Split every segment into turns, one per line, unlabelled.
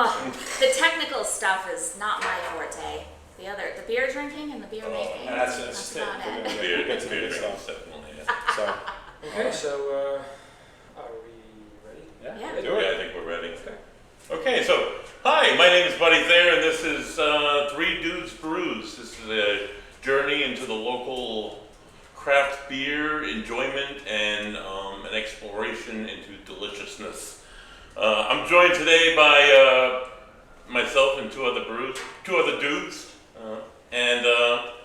Oh, the technical stuff is not my forte. The beer drinking and the beer making. That's about it.
Beer, that's beer drinking definitely. Yeah.
So, okay, so are we ready?
Yeah.
Do it. Yeah, I think we're ready. Okay, so hi, my name is Buddy Thayer, and this is Three Dudes Brews. This is a journey into the local craft beer enjoyment and an exploration into deliciousness. I'm joined today by myself and two other dudes, and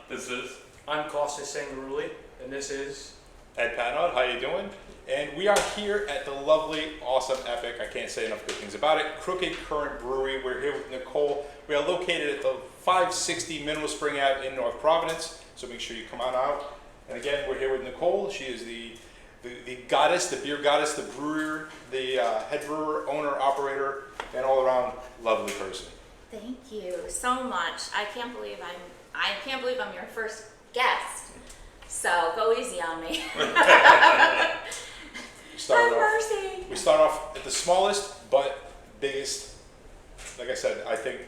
this is.
I'm Costas Sangaruli, and this is
Ep.1, how you doing? And we are here at the lovely, awesome, epic, I can't say enough good things about it, Crooked Current Brewery. We're here with Nichole. We are located at the 560 Mineral Spring Ave in North Providence, so make sure you come on out. And again, we're here with Nichole. She is the goddess, the beer goddess, the brewer, the head brewer, owner, operator, and all around lovely person.
Thank you so much. I can't believe I'm your first guest. So go easy on me.
We start off at the smallest but biggest. Like I said, I think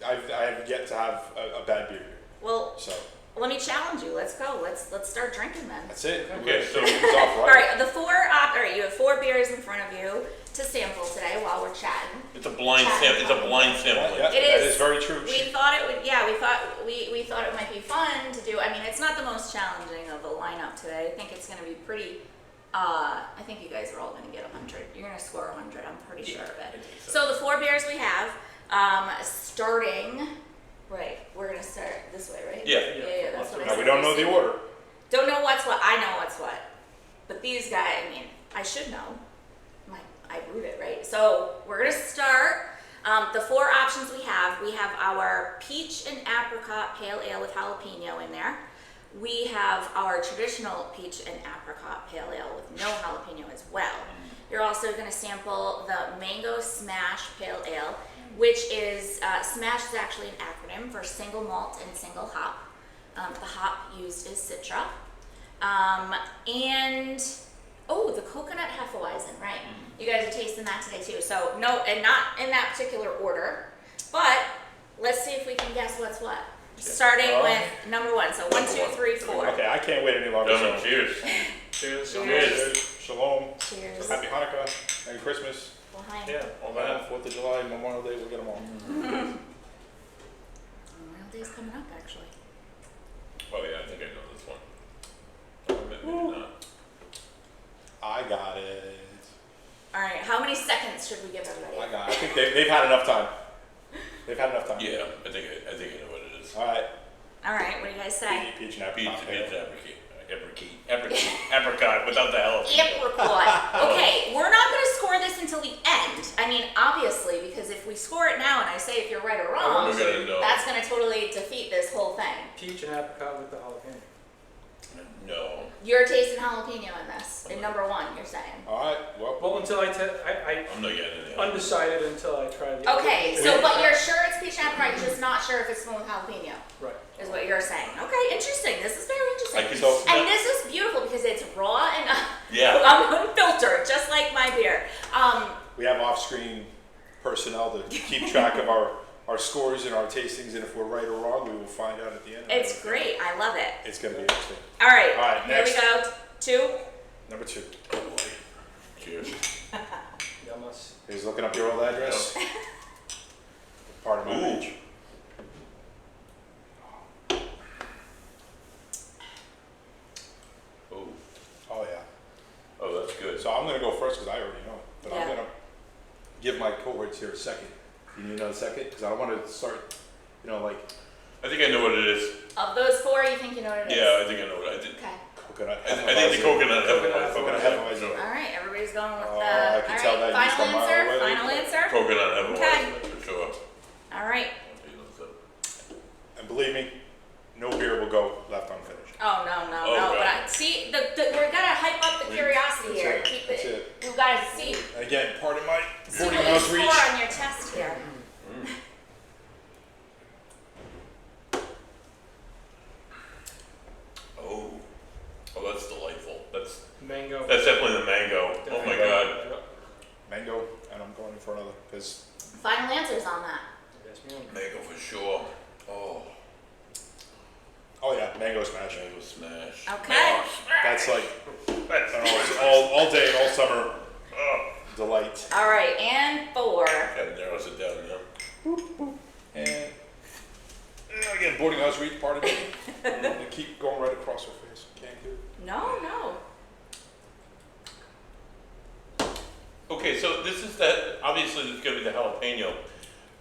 I have yet to have a bad beer here.
Well,
so
let me challenge you. Let's go. Let's start drinking then.
that's it.
Okay, so
it's off, right?
All right, you have 4 beers in front of you to sample today while we're chatting.
it's a blind sample. It's a blind sampling.
Yeah,
It
that
is.
is very true.
We thought it would. Yeah, we thought it might be fun to do. I mean, it's not the most challenging of the lineup today. I think it's going to be pretty. I think you guys are all going to get 100. You're going to score 100. I'm pretty sure of it. So the 4 beers we have, starting. Right, we're going to start this way, right?
Yeah.
That's what I
No,
said.
we don't know the order.
Don't know what's what. I know what's what. But these guys, I mean, I should know. I brewed it, right? So we're gonna start. The 4 options we have our peach and apricot pale ale with jalapeno in there. We have our traditional peach and apricot pale ale with no jalapeno as well. You're also gonna sample the mango smash pale ale, which is, smash is actually an acronym for single malt and single hop. The hop used is Citra. And, oh, the coconut Hefeweizen, right? You guys are tasting that today too. So, no, and not in that particular order, but let's see if we can guess what's what. Starting with number 1. So 1, 2, 3, 4.
Okay, I can't wait any longer.
No, cheers.
cheers.
Cheers.
Shalom.
Cheers.
Happy Hanukkah. Merry Christmas.
Behind.
Yeah, all that.
4th of July, Memorial Day, we'll get them all.
Memorial Day's coming up, actually.
Oh yeah, I think I know this one. Maybe not.
I got it.
All right, how many seconds should we give everybody?
I think they've had enough time. They've had enough time.
Yeah, I think I know what it is.
All right.
All right, what do you guys say?
Peach and
Peach,
apricot.
apricot without the jalapeno.
Apricot. Okay, we're not going to score this until the end. I mean, obviously, because if we score it now and I say if you're right or wrong,
We're gonna know.
that's going to totally defeat this whole thing.
Peach and apricot with the jalapeno.
No.
You're tasting jalapeno in this, in number 1, you're saying.
All right.
Well, until I
I'm not getting it.
undecided until I try the other.
Okay, so but you're sure it's peach and apricot, you're just not sure if it's smooth jalapeno.
Right.
Is what you're saying. Okay, interesting. This is very interesting.
I can
So-
And this is beautiful because it's raw and
Yeah.
unfiltered, just like my beer.
We have off-screen personnel to keep track of our scores and our tastings, and if we're right or wrong, we will find out at the end.
It's great. I love it.
It's going to be interesting.
All right,
All right,
here
next.
we go. 2.
Number 2.
Oh boy. Cheers.
Yamas.
He's looking up your old address. Part of my
Ooh.
age.
Oh.
Oh, yeah.
Oh, that's good.
So I'm going to go first because I already know. But
Yeah.
I'm going to give my cohorts here a second. You need another second? Because I want to start, like
I think I know what it is.
Of those 4, you think you know what it is?
Yeah, I think I know what I did.
Okay.
coconut.
I think the coconut
Coconut
Hefeweizen.
Hefeweizen.
All right, everybody's going with
Oh,
the.
I can tell
all right,
that you
final
used a mile
answer.
away.
Final answer.
Coconut
Okay.
Hefeweizen, for sure.
All right.
And believe me, no beer will go left unfinished.
Oh no.
Oh,
But
God.
see, we're gonna hype up the curiosity
That's
here.
it.
Keep
That's
it.
it.
You guys see
Again, part of my
what
40
you
miles
score
reach.
on your test here.
Oh, that's delightful.
Mango.
That's definitely the mango. Oh my God.
Mango, and I'm going for another. Because
Final answers on that.
Yes, ma'am.
Mango for sure. Oh,
yeah, mango smash.
mango smash.
Okay.
Mango smash.
That's like
That's
all day and all summer
Oh,
delight.
All right, and 4.
kind of narrows it down now.
And again, boarding house reach, pardon me. They keep going right across her face. Can't do it.
No.
Okay, so this is that, obviously this is gonna be the jalapeno.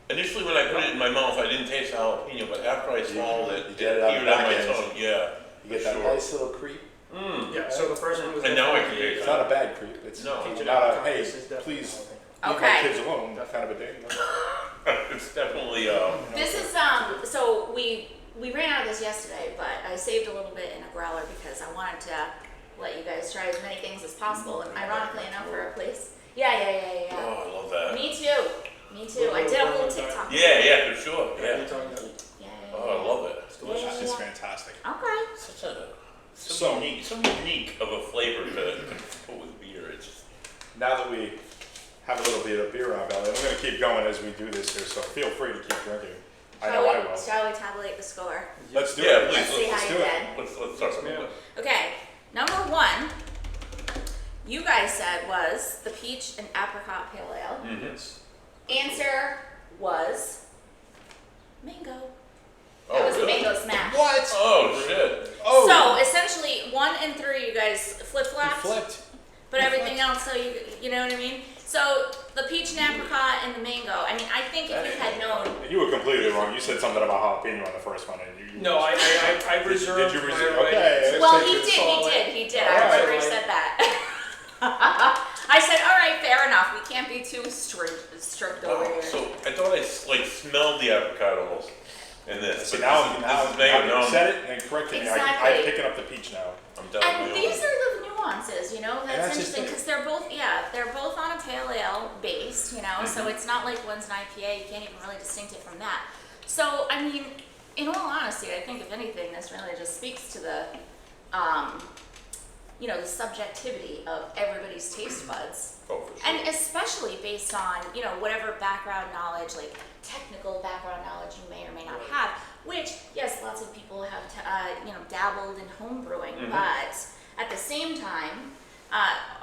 Initially when I put it in my mouth, I didn't taste the jalapeno, but after I swallowed it,
You
it
get it on the
appeared on
back
my
end.
tongue, yeah.
You get
for
that
sure.
nice little creep.
Mmm.
Yeah, so the first one was.
And now I can
definitely,
taste
It's not a bad creep. It's
No.
Peach and
not a,
apricot.
hey,
This is definitely
please
jalapeno.
leave my
Okay.
kids alone, that kind of a thing.
It's definitely,
This is, so we ran out of this yesterday, but I saved a little bit in a growler because I wanted to let you guys try as many things as possible. And ironically enough, for a place. Yeah.
oh, I love that.
Me too. I did a little TikTok.
Yeah, for sure,
Yeah.
yeah.
Yeah.
Oh, I love it.
It's delicious.
It's fantastic.
Okay.
Such a, so
So-
unique, so unique of a flavor to put with beer. It's just,
Now that we have a little bit of beer on our belly, and we're going to keep going as we do this here, so feel free to keep drinking. I know I will.
Shall we tabulate the score?
Let's do
Yeah,
it.
please.
Let's see
Let's
how
do
you
it.
did.
let's start
Yes,
from
ma'am.
there.
Okay, number 1, you guys said was the peach and apricot pale ale.
Yes.
Answer was mango.
Oh,
That was the
really?
mango smash.
What?
Oh, shit.
Oh,
So essentially, 1 and 3, you guys flip
you
flopped,
flipped.
but everything else, so you know what I mean. So the peach and apricot and the mango. I mean, I think if you had known,
And you were completely wrong. You said something about jalapeno on the first one, and you.
No, I reserved.
Did you
my
reserve?
right
Okay.
to
well,
take
he
it
did.
solid.
I
All right.
remember he said that. I said, all right, fair enough. We can't be too strict over
Oh,
here.
so I thought I like smelled the apricot almost in this.
So
but
now
this is mango.
you
No,
said it and corrected me.
Exactly.
I'm picking up the peach now.
I'm definitely
And
on
these
it.
are the nuances, you know,
And
that's
that's just
interesting
it.
because they're both on a pale ale base, you know, so it's not like one's an IPA, you can't even really distinct it from that. So, I mean, in all honesty, I think if anything, this really just speaks to the, you know, the subjectivity of everybody's taste buds.
Oh, for sure.
And especially based on, you know, whatever background knowledge, like technical background knowledge you may or may not have, which, yes, lots of people have, you know, dabbled in home brewing, but at the same time,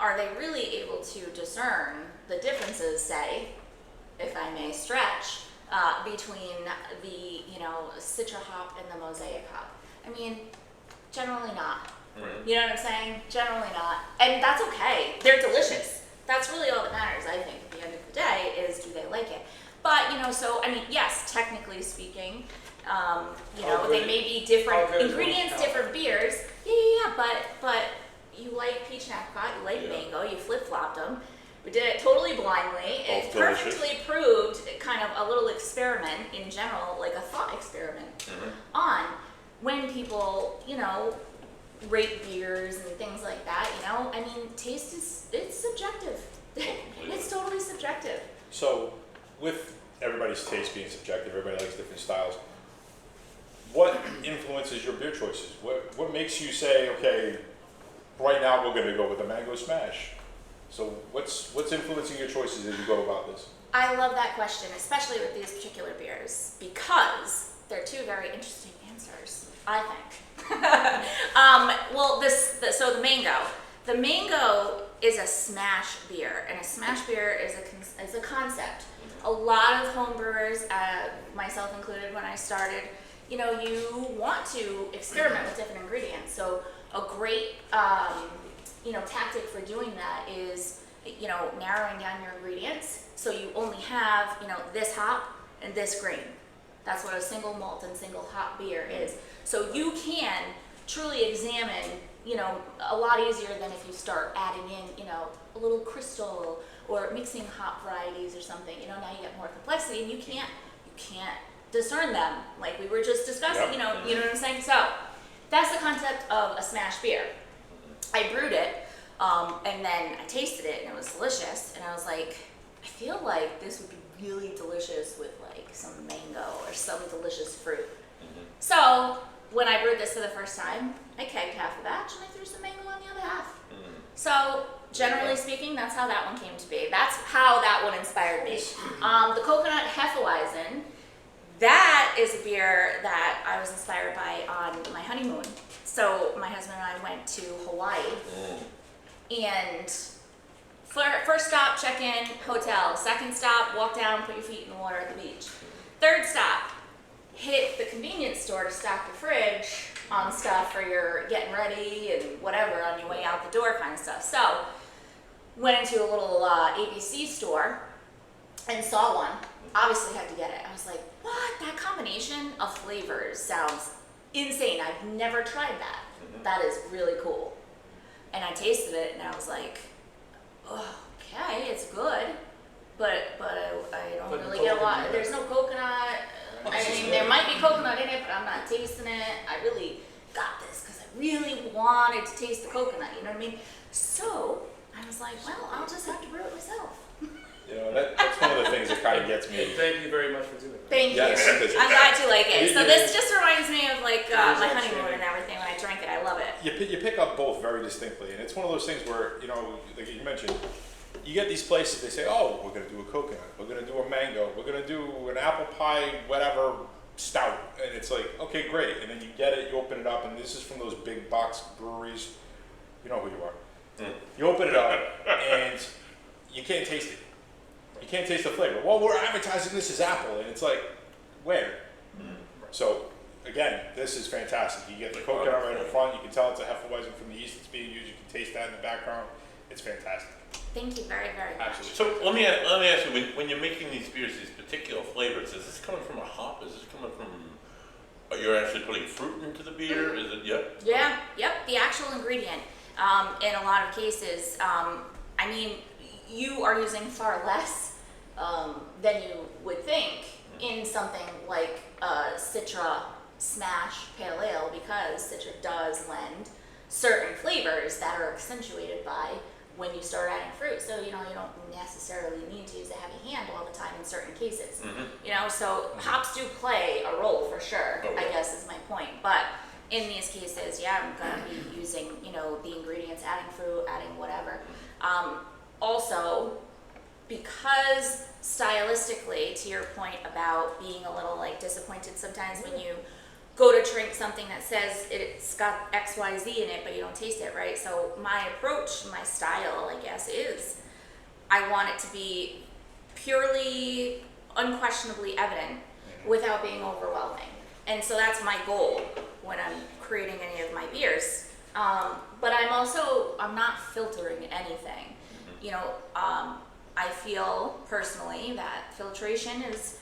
are they really able to discern the differences, say, if I may stretch, between the, you know, Citra hop and the Mosaic hop? I mean, generally not.
Mhm.
You know what I'm saying? Generally not. And that's okay. They're delicious. That's really all that matters, I think, at the end of the day, is do they like it? But, you know, so, I mean, yes, technically speaking, you
How
know, they
good-
may be different
how good is
ingredients,
one
different beers. Yeah, but you like peach and apricot, you like
Yeah.
mango, you flip-flopped them. We did it totally blindly. It
Both delicious.
perfectly proved kind of a little experiment in general, like a thought experiment on when people, you know, rate beers and things like that, you know? I mean, taste is, it's subjective. It's totally subjective.
So, with everybody's taste being subjective, everybody likes different styles. What influences your beer choices? What makes you say, okay, right now we're going to go with the mango smash? So, what's influencing your choices as you go about this?
I love that question, especially with these particular beers, because they're two very interesting answers, I think. Well, so the mango. The mango is a smash beer, and a smash beer is a concept. A lot of home brewers, myself included when I started, you know, you want to experiment with different ingredients. So a great, you know, tactic for doing that is, you know, narrowing down your ingredients. So you only have, you know, this hop and this grain. That's what a single malt and single hop beer is. So you can truly examine, you know, a lot easier than if you start adding in, you know, a little crystal or mixing hop varieties or something. You know, now you get more complexity and you can't discern them like we were just discussing.
Yep.
You know what I'm saying? So that's the concept of a smash beer. I brewed it, and then I tasted it and it was delicious. And I was like, I feel like this would be really delicious with like some mango or some delicious fruit. So when I brewed this for the first time, I kegged half a batch and I threw some mango on the other half. So Generally speaking, that's how that one came to be. That's how that one inspired me. The coconut Hefeweizen, that is a beer that I was inspired by on my honeymoon. So my husband and I went to Hawaii, and first stop, check in, hotel. Second stop, walk down, put your feet in the water at the beach. Third stop, hit the convenience store to stock your fridge on stuff for your getting ready and whatever on your way out the door kind of stuff. So went into a little ABC store and saw one. Obviously had to get it. I was like, what? That combination of flavors sounds insane. I've never tried that. That is really cool. And I tasted it and I was like, oh, okay, it's good, but I don't really get a lot. There's no coconut. I mean, there might be coconut in it, but I'm not tasting it. I really got this because I really wanted to taste the coconut, you know what I mean? So I was like, well, I'll just have to brew it myself.
You know, that's one of the things that kind of gets me.
Thank you very much for doing that.
Thank
Yes.
you. I'm glad you like it. So this just reminds me of like my honeymoon and everything. When I drank it, I love it.
You pick up both very distinctly, and it's one of those things where, you know, like you mentioned, you get these places, they say, oh, we're going to do a coconut, we're going to do a mango, we're going to do an apple pie, whatever, stout. And it's like, okay, great. And then you get it, you open it up, and this is from those big box breweries. You know who you are. You open it up, and you can't taste it. You can't taste the flavor. Well, we're advertising this as apple, and it's like, where? So, again, this is fantastic. You get the coconut right in front, you can tell it's a Hefeweizen from the yeast that's being used, you can taste that in the background. It's fantastic.
Thank you very, very much.
Absolutely.
So let me ask you, when you're making these beers, these particular flavors, is this coming from a hop? Is this coming from, you're actually putting fruit into the beer? Is it,
Yeah, yep, the actual ingredient. In a lot of cases, I mean, you are using far less than you would think in something like Citra Smash Pale Ale, because Citra does lend certain flavors that are accentuated by when you start adding fruit. So, you know, you don't necessarily need to use a heavy hand all the time in certain cases. You know, so hops do play a role for sure, I guess is my point. But in these cases, yeah, I'm gonna be using, you know, the ingredients, adding fruit, adding whatever. Also, because stylistically, to your point about being a little like disappointed sometimes when you go to drink something that says it's got XYZ in it, but you don't taste it, right? So my approach, my style, I guess, is I want it to be purely, unquestionably evident without being overwhelming. And so that's my goal when I'm creating any of my beers. But I'm not filtering anything. You know, I feel personally that filtration is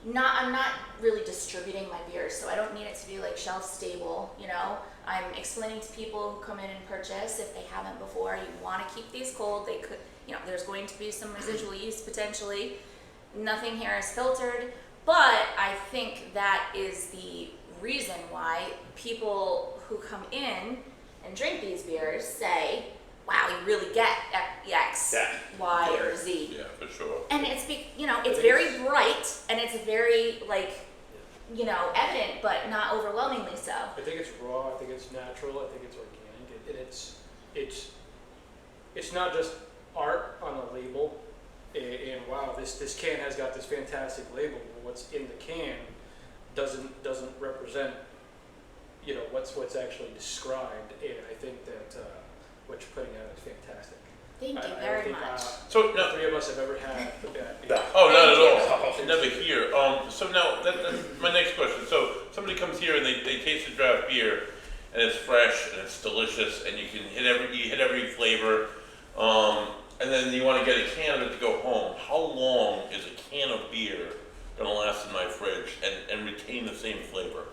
I'm not really distributing my beers, so I don't need it to be like shelf stable, you know. I'm explaining to people who come in and purchase, if they haven't before, you want to keep these cold, they could, you know, there's going to be some residual yeast potentially. Nothing here is filtered, but I think that is the reason why people who come in and drink these beers say, wow, you really get X, Y, or Z.
Yeah, for sure.
And it's, you know, it's very bright and it's very, like, you know, evident, but not overwhelmingly so.
I think it's raw. I think it's natural. I think it's organic. And it's not just art on a label. And wow, this can has got this fantastic label. But what's in the can doesn't represent, you know, what's actually described. And I think that what you're putting out is fantastic.
Thank you very much.
So
the three of us have ever had that.
Oh, not at all. Never here. So now, that's my next question. So somebody comes here and they taste the draft beer, and it's fresh and it's delicious, and you can hit every flavor, and then you want to get a can of it to go home. How long is a can of beer going to last in my fridge and retain the same flavor?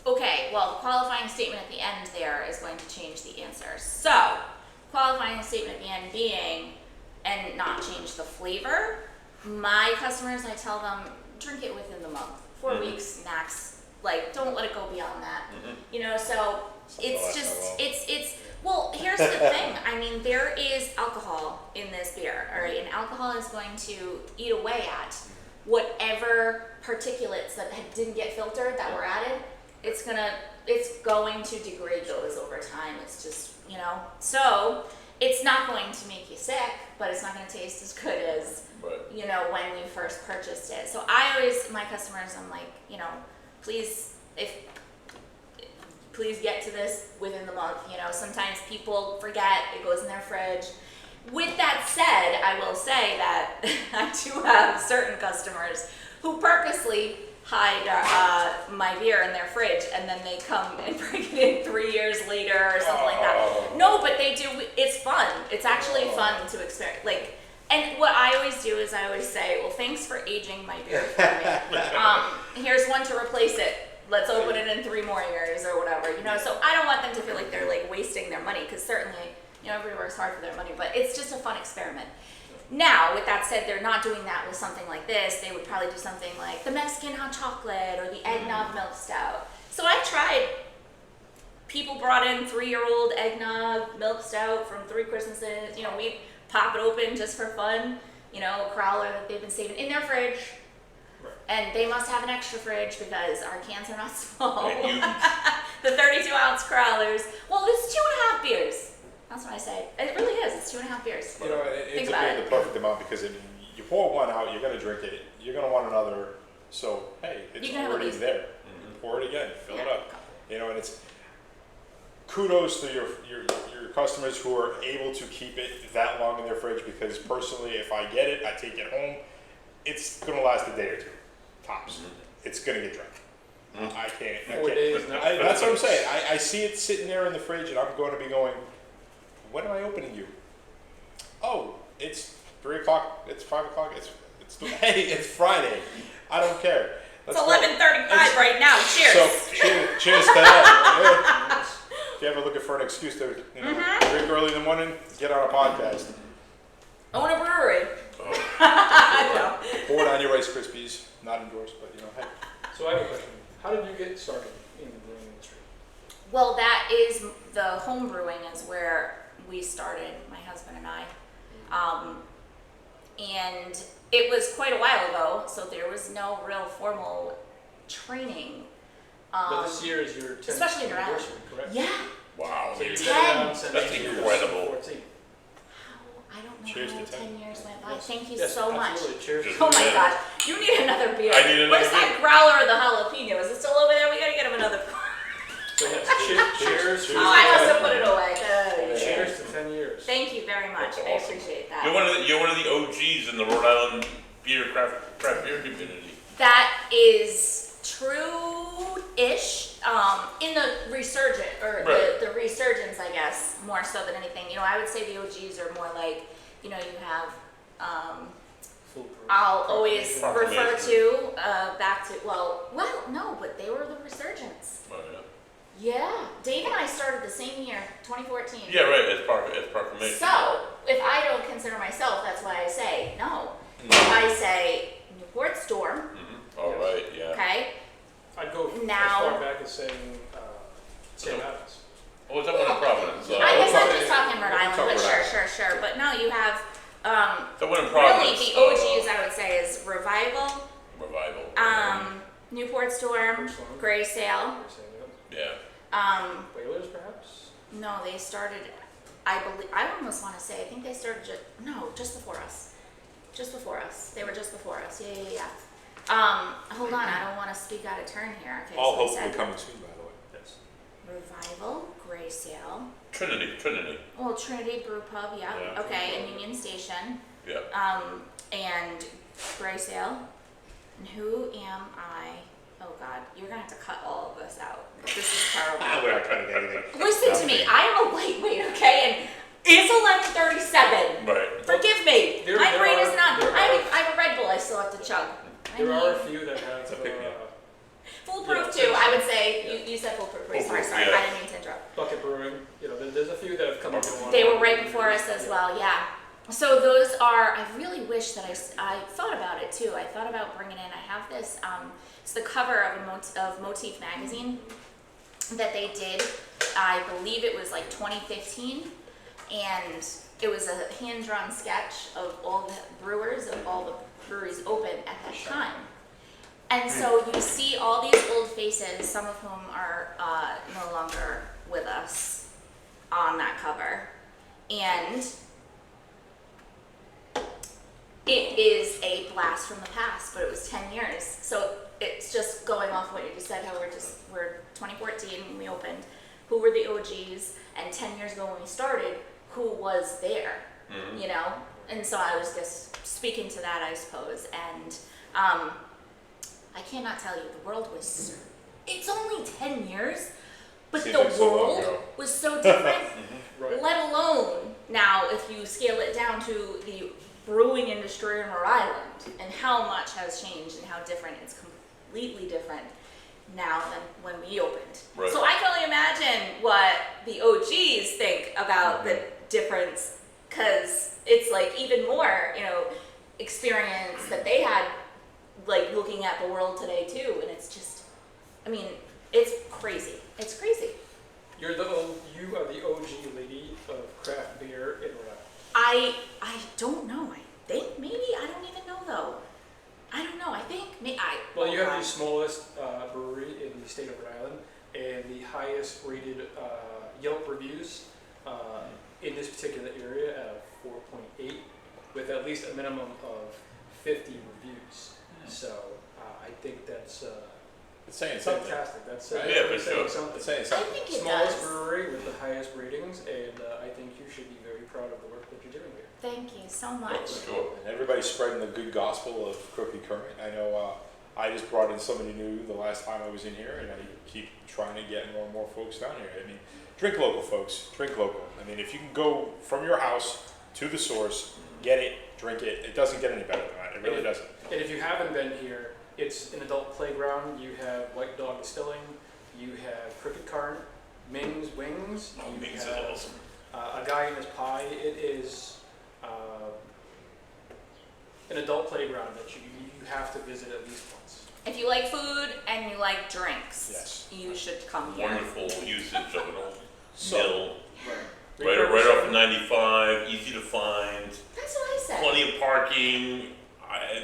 Okay, well, the qualifying statement at the end there is going to change the answer. So, qualifying statement at the end being, and not change the flavor. My customers, I tell them, drink it within the month, 4 weeks max. Like, don't let it go beyond that. You know, so it's just, it's. Well, here's the thing. I mean, there is alcohol in this beer, all right, and alcohol is going to eat away at whatever particulates that didn't get filtered that were added. It's going to degrade those over time. It's just, you know. So it's not going to make you sick, but it's not going to taste as good as,
Right.
you know, when you first purchased it. So I always, my customers, I'm like, you know, please get to this within the month. You know, sometimes people forget, it goes in their fridge. With that said, I will say that I do have certain customers who purposely hide my beer in their fridge, and then they come and bring it in 3 years later or something like that. No, but they do. It's fun. It's actually fun to experience. Like, and what I always do is I always say, well, thanks for aging my beer for me. Here's one to replace it. Let's open it in 3 more years or whatever. You know, so I don't want them to feel like they're like wasting their money, because certainly, you know, everybody works hard for their money, but it's just a fun experiment. Now, with that said, they're not doing that with something like this. They would probably do something like the Mexican hot chocolate or the eggnog milk stout. So I tried. People brought in 3-year-old eggnog milk stout from 3 Christmases. You know, we pop it open just for fun. You know, a crowler that they've been saving in their fridge.
Right.
And they must have an extra fridge because our cans are not small.
And you-
The 32-ounce crowlers. Well, it's 2.5 beers. That's what I say. It really is. It's 2.5 beers.
You know,
Think
it's
about
the
it.
perfect amount, because if you pour one out, you're gonna drink it, you're gonna want another, so, hey, it's
You can have at
already
least-
there. Pour it again, fill it
Yeah.
up. You know, and it's, kudos to your customers who are able to keep it that long in their fridge, because personally, if I get it, I take it home, it's gonna last a day or 2, tops. It's gonna get dry. I can't.
4 days. Not
That's what I'm saying. I see it sitting there in the fridge, and I'm going to be going, when am I opening you? Oh, it's 3 o'clock, it's 5 o'clock, hey, it's Friday. I don't care.
It's
Let's go.
11:35 right now. Cheers.
So, cheers to that. Yeah. If you're ever looking for an excuse to drink early in the morning, get on a podcast.
Own a brewery.
Oh.
Pour it on your Rice Krispies. Not endorsed, but you know, hey.
So I have a question. How did you get started in the brewing industry?
Well, that is the home brewing is where we started, my husband and I. And it was quite a while ago, so there was no real formal training.
But this year is your 10th
especially in your
anniversary, correct?
Yeah.
Wow.
So you've
10.
been around since
That's
2014.
incredible.
I don't know
Cheers
how
to
10
10.
years went by.
Yes.
Thank you
Yes,
so much.
absolutely. Cheers.
Oh my
Yeah.
God. You need another beer.
I need
What
another
is that
beer.
growler or the jalapeno? Is it still over there? We gotta get him another.
So yes, cheers.
Oh, I must have put it away.
Cheers to 10 years.
Thank you very much.
That's
I
awesome.
appreciate that.
You're one of the OGs in the Rhode Island beer craft beer community.
That is true-ish. In the resurgent, or
Right.
the resurgence, I guess, more so than anything. You know, I would say the OGs are more like, you know, you have,
Foolproof.
I'll always
Proclamation.
refer to, back to, well, no, but they were the resurgence.
Oh, yeah.
Yeah, Dave and I started the same year, 2014.
Yeah, right. It's proclamation.
So, if I don't consider myself, that's why I say no. I say Newport Storm,
All right. Yeah.
okay?
I'd go
Now-
as far back as saying Sam Adams.
Oh, it's up in Providence.
I guess
we'll
I'm
talk-
just talking Rhode
we'll
Island,
talk
but
Rhode
sure. But no, you have,
That one in
really,
Providence.
the OGs I would say is Revival,
Revival.
Newport Storm,
Storm.
Gray Sail,
Yeah.
Whalers, perhaps?
no, they started, I almost want to say, I think they started just before us. Just before us. They were just before us. Yeah. Hold on, I don't want to speak out of turn here. Okay,
All
so we
hopefully
said
coming soon, by the way. Yes.
Revival, Gray Sail,
Trinity.
well, Trinity Brew Pub, yeah,
Yeah,
okay, and Union Station,
Yeah.
and Gray Sail. And who am I? Oh God, you're gonna have to cut all of this out. This is terrible.
We're not cutting anything.
Listen to me, I am a lightweight, okay, and it's 11:37.
Right.
Forgive me,
There-
my
there
brain
are-
is not.
there
I
are-
have a Red Bull I still have to chug.
There are a few that have
a pick-me-up.
Foolproof
Yeah,
too, I would say. You said foolproof. Sorry,
Foolproof,
I
yeah.
didn't mean to interrupt.
Bucket Brewing. You know, there's a few that have come up. and
They were right before us as well, yeah. So those are, I really wish that I thought about it too. I thought about bringing in, I have this, it's the cover of Motif magazine that they did, I believe it was like 2015, and it was a hand-drawn sketch of all the brewers of all the breweries open at that time. And so you see all these old faces, some of whom are no longer with us on that cover. and it is a blast from the past, but it was 10 years. So it's just going off what you just said, how we're 2014 when we opened. Who were the OGs? And 10 years ago when we started, who was there?
Mhm.
You know? And so I was just speaking to that, I suppose. And I cannot tell you, the world was, it's only 10 years, but
Seems
the
like so long
world
ago.
was so different.
Right.
Let alone now if you scale it down to the brewing industry in Rhode Island and how much has changed and how different, it's completely different now than when we opened.
Right.
So I can only imagine what the OGs think about the difference, because it's like even more, you know, experience that they had, like looking at the world today too, and it's just, I mean, it's crazy. It's crazy.
You are the OG lady of craft beer in Rhode Island.
I don't know. I think maybe, I don't even know though. I don't know. I think
Well, you have the smallest brewery in the state of Rhode Island and the highest rated Yelp reviews in this particular area at a 4.8, with at least a minimum of 50 reviews. So I think that's
It's saying something.
fantastic. That's
Right?
Yeah, for
saying
sure.
something.
It's saying
I
something.
think it
Smallest
does.
brewery with the highest ratings, and I think you should be very proud of the work that you're doing here.
Thank you so
Oh,
much.
for sure.
And everybody's spreading the good gospel of Crooked Current. I know I just brought in somebody new the last time I was in here, and I keep trying to get more and more folks down here. I mean, drink local, folks. Drink local. I mean, if you can go from your house to the source, get it, drink it, it doesn't get any better than that. It really doesn't.
And if you haven't been here, it's an adult playground. You have White Dog Distilling, you have Crooked Current, Ming's Wings,
Oh,
you
Ming's is
have
awesome.
a Guy in His Pie. It is an adult playground that you have to visit at least once.
If you like food and you like drinks,
Yes.
you should come here.
Wonderful usage of an old
So-
mill.
Right.
Right off of 95, easy to find,
That's what I said.
plenty of parking.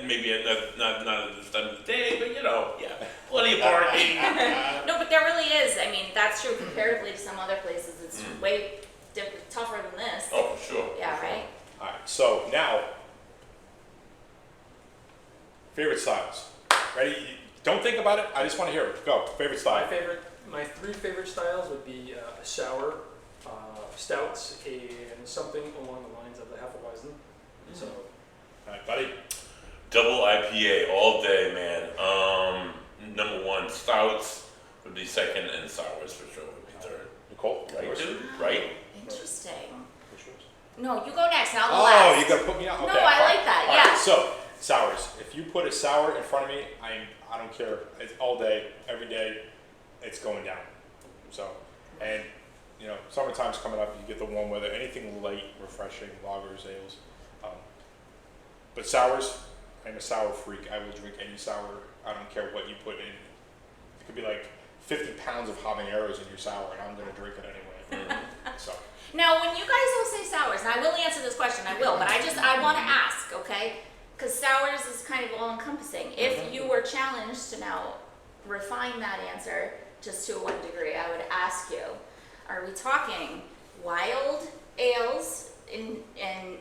Maybe not at this time of the day, but you know, yeah, plenty of parking.
No, but there really is. I mean, that's true comparatively to some other places. It's way tougher than this.
Oh, for sure.
Yeah,
for sure.
right?
All right, so now, favorite styles. Ready? Don't think about it. I just want to hear it. Go. Favorite style.
My three favorite styles would be sour, stouts, and something along the lines of the Hefeweizen. So,
All right, buddy.
Double IPA all day, man. Number one, stouts would be second, and sours for sure would be third.
Nicole.
Right,
yours?
dude? Right?
Interesting.
What's yours?
No, you go next, and I'll go
Oh,
last.
you gotta put me on.
No,
Okay,
I
fine.
like that,
All right,
yeah.
so sours. If you put a sour in front of me, I don't care. It's all day, every day. It's going down. So, and you know, summertime's coming up. You get the warm weather. Anything light, refreshing, lagers, ales. But sours, I'm a sour freak. I will drink any sour. I don't care what you put in. It could be like 50 pounds of habaneros in your sour, and I'm gonna drink it anyway. So.
Now, when you guys all say sours, and I will answer this question, I will, but I want to ask, okay? Because sours is kind of all-encompassing. If you were challenged to now refine that answer just to one degree, I would ask you, are we talking wild ales and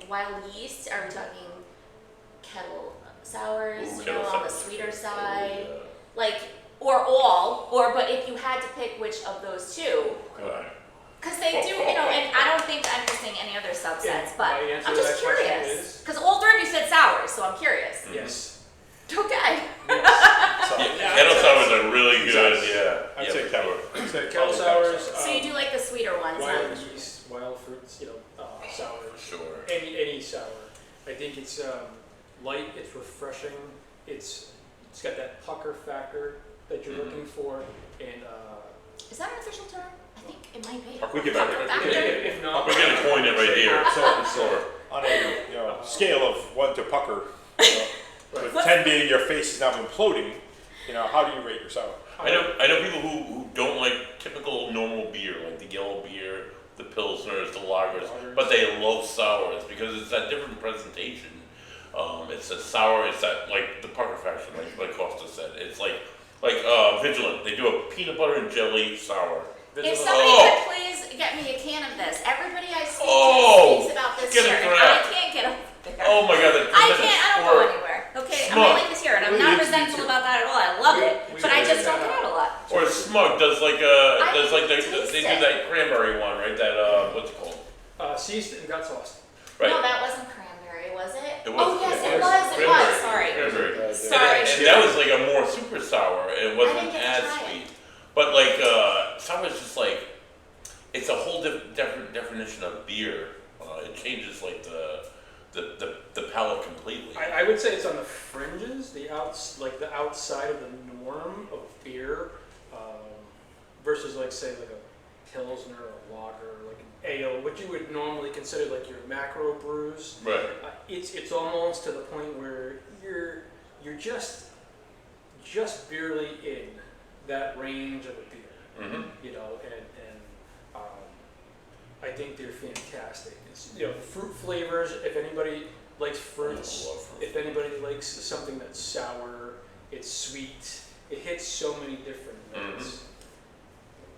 wild yeast? Are we talking kettle sours,
Ooh,
you
kettle
know, on the
sours.
sweeter
Oh,
side?
yeah.
Like, but if you had to pick which of those two,
Good.
because they do, you know, and I don't think I'm missing any other subsets,
Yeah,
but
my answer
I'm
to
just
that question
curious.
is-
Because all three of you said sours, so I'm curious.
yes.
Okay.
So,
Kettle sours are really good, yeah.
I'd
Yeah,
say
for
kettle.
sure.
I'd say
Kettle
probably
sours.
So you do like the sweeter ones,
Wild
huh?
yeast, wild fruits, sours.
Sure.
Any sour. I think it's light. It's refreshing. It's got that pucker factor that you're looking for, and
Is that an official term? I think it might be.
We can
Pucker
back it.
factor?
if not,
We're gonna coin it right here.
So on a scale of 1 to pucker, with 10 being your face is now imploding, how do you rate your sour?
I know people who don't like typical normal beer, like the yellow beer, the pilsners, the lagers, but they love sours because it's that different presentation. It's a sour. It's that like the pucker factor, like Costa said. It's like Vigilant. They do a peanut butter and jelly sour.
If
Vigilant-
somebody
Oh.
could please get me a can of this. Everybody I speak
Oh,
to speaks about this
get
here,
it
and I
correct.
can't get over there.
Oh my god,
I can't. I don't go anywhere. Okay, I
Smug.
like this here, and I'm
We
not
used to
resentful
too.
about that at all. I love it,
We
but I
used
just
to
don't
do
get out a lot.
Or Smug does like
I
does like
can
they
taste
do
it.
that cranberry one, right? That what's it called?
Seized and got tossed.
Right.
No, that wasn't cranberry, was it?
It was.
Oh yes, it
It
was.
was.
It was.
Cranberry.
Sorry.
Cranberry.
Sorry.
And that was like a more super sour. It wasn't
didn't get to
as
try it.
sweet. But like sour's just like it's a whole different definition of beer. It changes like the palate completely.
I would say it's on the fringes, the outside of the norm of beer, versus like say like a pilsner or a lager, like an ale, what you would normally consider like your macro brews.
Right.
It's almost to the point where you're just barely in that range of a beer,
Mm-hmm.
you know, and I think they're fantastic. It's, you know, fruit flavors. If anybody likes fruits,
I love fruit.
if anybody likes something that's sour, it's sweet. It hits so many different notes.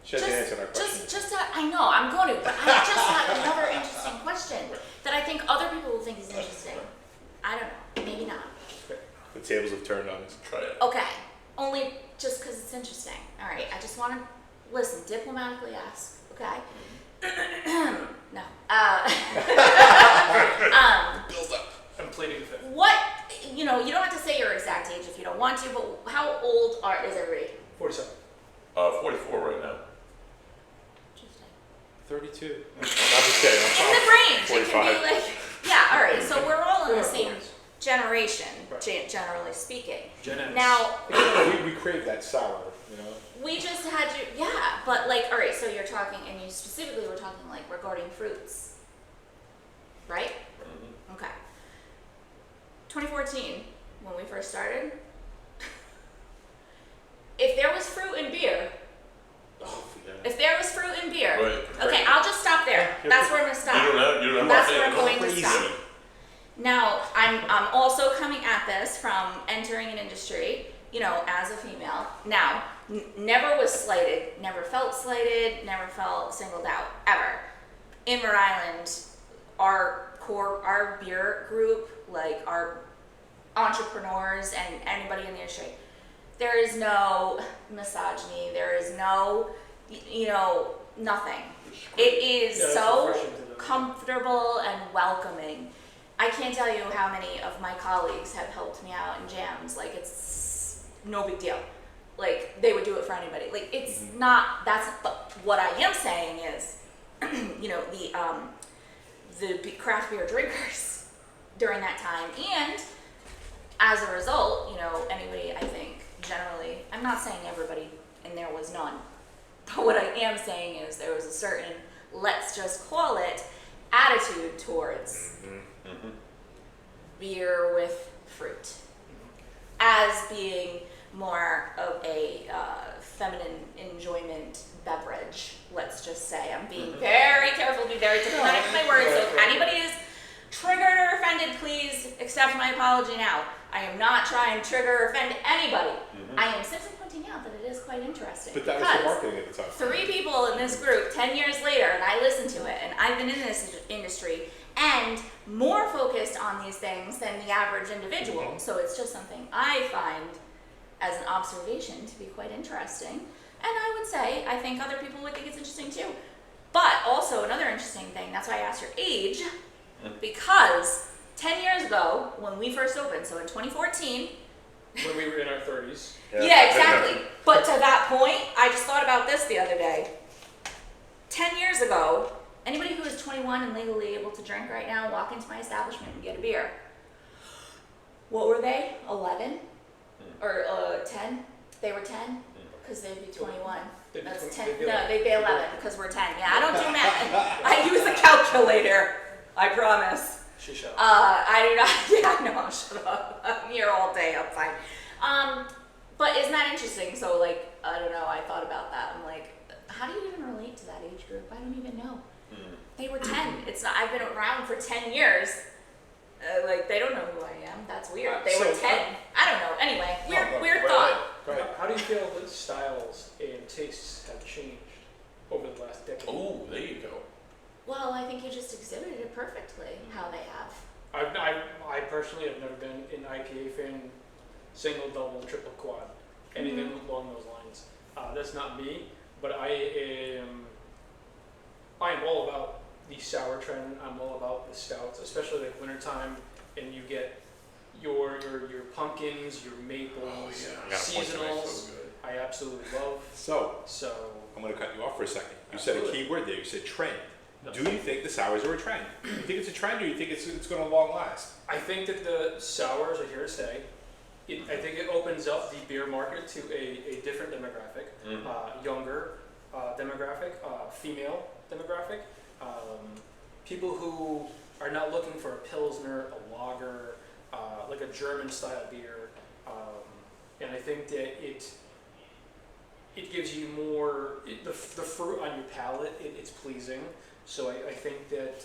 She has to answer that question.
I know, I'm going to, but I just had another interesting question that I think other people will think is interesting. I don't know, maybe not.
The tables have turned on us.
Try it.
Okay, only just because it's interesting. All right, I just want to listen, diplomatically ask, okay? No.
Build up.
I'm pleading the fifth.
What, you know, you don't have to say your exact age if you don't want to, but how old is everybody?
47.
44 right now.
Interesting.
32. I'm just kidding.
In the range, it can
45.
be like, yeah, all right, so we're all in the same
Boys.
generation,
Right.
generally speaking.
Gen X.
Now,
we crave that sour, you know?
we just had you, yeah, but like, all right, so you're talking, and you specifically were talking like regarding fruits, right?
Mm-hmm.
Okay. 2014, when we first started, if there was fruit in beer,
Oh, yeah.
if there was fruit in beer,
Right.
okay, I'll just stop there.
Yeah,
That's where I'm gonna
You
stop.
don't have. You don't have
That's
to say
where I'm
it.
going to
Crazy.
stop. Now, I'm also coming at this from entering an industry, you know, as a female. Now, never was slighted, never felt slighted, never felt singled out, ever. In Rhode Island, our beer group, like our entrepreneurs and anybody in the industry, there is no misogyny, there is no, you know, nothing. It is
Yeah, that's
so
refreshing to them.
comfortable and welcoming. I can't tell you how many of my colleagues have helped me out in jams. Like, it's no big deal. Like, they would do it for anybody. Like, it's not, but what I am saying is, you know, the craft beer drinkers during that time, and as a result, you know, anybody, I think, generally, I'm not saying everybody, and there was none, but what I am saying is there was a certain, let's just call it, attitude towards beer with fruit as being more of a feminine enjoyment beverage, let's just say. I'm being very careful, be very diplomatic with my words, so if anybody is triggered or offended, please accept my apology now. I am not trying to trigger or offend anybody. I am simply pointing out that it is quite interesting.
But that was the
because
marketing at the time.
3 people in this group 10 years later, and I listen to it, and I've been in this industry and more focused on these things than the average individual. So it's just something I find as an observation to be quite interesting. And I would say, I think other people would think it's interesting too. But also another interesting thing, that's why I asked your age, because 10 years ago, when we first opened, so in 2014,
When we were in our 30s.
yeah, exactly. But to that point, I just thought about this the other day. 10 years ago, anybody who is 21 and legally able to drink right now, walk into my establishment and get a beer. What were they? 11? Or 10? They were 10? Because they'd be 21.
They'd be
That's
20
10.
they'd be
No,
11.
they'd be 11 because we're 10. Yeah, I don't do math. I use a calculator. I promise.
She shot.
I do not. Yeah, no, shut up. I'm here all day. I'm fine. But isn't that interesting? So, like, I don't know. I thought about that. I'm like, how do you even relate to that age group? I don't even know. They were 10. It's not. I've been around for 10 years. Like, they don't know who I am. That's weird. They were 10. I don't know. Anyway, weird thought.
Go ahead.
How do you feel that styles and tastes have changed over the last decade?
Oh, there you
perfectly how they have.
I personally have never been an IPA fan, single, double, triple, quad, anything along those lines. That's not me, but I am all about the sour trend. I'm all about the stouts, especially like wintertime, and you get your pumpkins, your maples, seasonals. I absolutely love.
So I'm going to cut you off for a second. You said a key word there. You said trend. Do you think the sours are a trend? Do you think it's a trend, or do you think it's going to long last?
I think that the sours are here to stay. I think it opens up the beer market to a different demographic, younger demographic, female demographic, people who are not looking for a pilsner, a lager, like a German style beer, and I think that it gives you more the fruit on your palate. It's pleasing. So I think that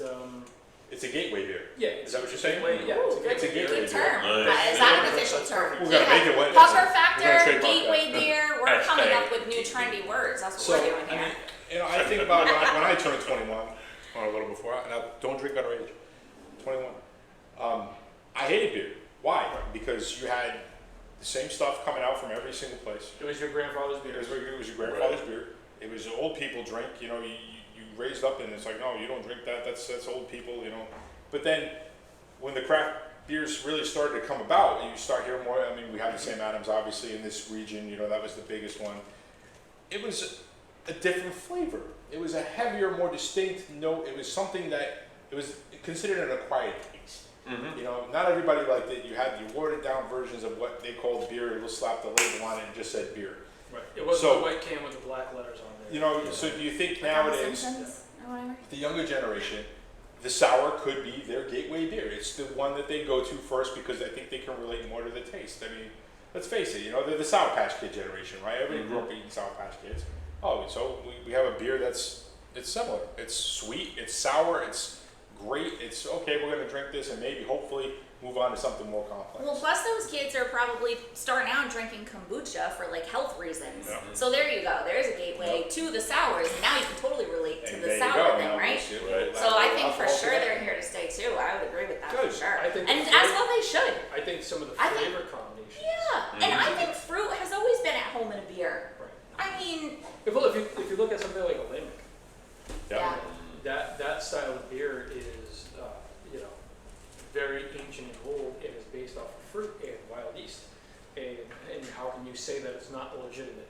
it's a gateway beer.
Yeah,
is that what you're saying?
Yeah,
it's a gateway
good term.
beer.
Nice.
Is that an official term?
We're gonna make it one.
Pucker
We're
factor,
gonna trademark
gateway
that.
beer. We're coming
Hashtag
up with new trendy words. That's what
So,
we're doing here.
I think about when I turned 21, or a little before, and I don't drink underage. 21. I hated beer. Why? Because you had the same stuff coming out from every single place.
it was your grandfather's beer.
It was your grandfather's beer. It was old people drink. You know, you raised up and it's like, no, you don't drink that. That's old people. You know. But then when the craft beers really started to come about, you start hearing more. I mean, we have the Sam Adams, obviously, in this region. You know, that was the biggest one. It was a different flavor. It was a heavier, more distinct note. It was something that it was considered an acquired taste. You know, not everybody liked it. You had the watered down versions of what they called beer. It was slapped a label on it and just said beer.
Right. It wasn't the white can with the black letters on there.
You know, so do you think
Like on The
nowadays,
Simpsons or whatever?
the younger generation, the sour could be their gateway beer? It's the one that they go to first because I think they can relate more to the taste. I mean, let's face it, you know, they're the Sour Patch Kid generation, right? Everybody grew up eating Sour Patch Kids. Oh, so we have a beer it's similar. It's sweet, it's sour, it's great. It's okay, we're going to drink this and maybe, hopefully, move on to something more complex.
Well, plus those kids are probably starting out drinking kombucha for like health reasons.
Yeah.
So there you go. There's a gateway to the sours, and now you can totally relate to
And
the
there you
sour
go.
thing,
Now
right?
we'll see
Right.
So I think for
alcohol
sure
today.
they're here to stay too. I would agree with that
Good.
for sure.
I think
And
the
as
flavor-
well they should.
I think some of the
I think-
flavor combinations.
Yeah. And I think fruit has always been at home in a beer.
Right.
I mean,
If you look at something like a limerick,
yeah.
that style of beer is you know, very ancient and old, and is based off of fruit and wild yeast. And how can you say that it's not a legitimate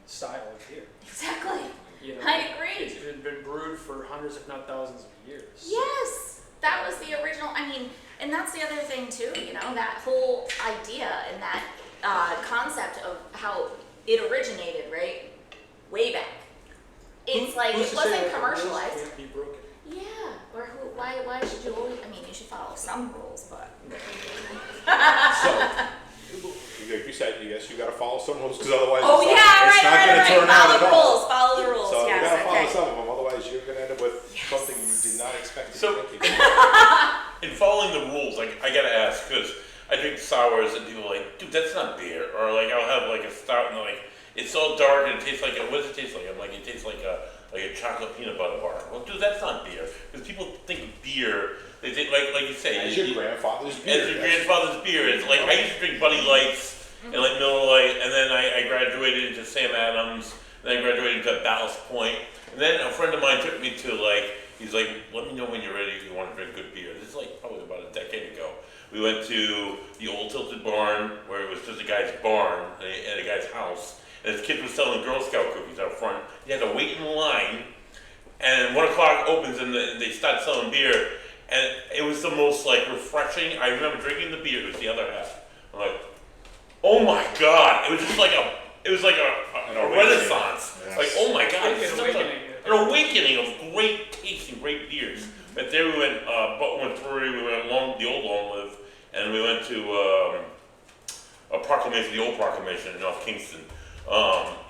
style of beer?
Exactly.
You know,
I agree.
It's been brewed for hundreds, if not thousands of years.
Yes, that was the original. I mean, and that's the other thing too. You know, that whole idea and that concept of how it originated, right, way back. It's like
Who's
it
to say
wasn't
that the rules
commercialized.
can't be broken?
Yeah. Or who? Why should you always? I mean, you should follow some rules, but.
So, like you said, you guess you got to follow some rules because otherwise
Oh
it's not,
yeah,
it's
right,
not
right,
going to
right.
turn out
Follow
at
the
all.
rules. Follow the rules.
So you
Yes.
got to follow
Okay.
some of them, otherwise you're going to end up with
Yes.
something you did not expect to
So-
be drinking.
In following the rules, like I gotta ask because I drink sours and people are like, dude, that's not beer. Or like I'll have like a stout and they're like, it's all dark and it tastes like what does it taste like? I'm like, it tastes like a chocolate peanut butter bar. Well, dude, that's not beer. Because people think of beer, they think like you say,
As your grandfather's beer.
as your grandfather's beer. It's like I used to drink Buddy Lights and like Miller Lite, and then I graduated into Sam Adams, and then I graduated into Ballast Point, and then a friend of mine took me to like, he's like, let me know when you're ready if you want to drink good beer. This is like probably about a decade ago. We went to the old Tilted Barn, where it was just a guy's barn at a guy's house, and his kids were selling Girl Scout cookies out front. You had to wait in line, and 1 o'clock opens and they start selling beer, and it was the most like refreshing. I remember drinking the beer. It was the other half. I'm like, oh my god! It was just like a renaissance.
Yes.
Like, oh my god!
An
It's such
awakening.
an awakening of great taste and great beers. But there we went, Ep.1 Brewery. We went the old Long Live, and we went to a Proclamation, the old Proclamation in North Kingston.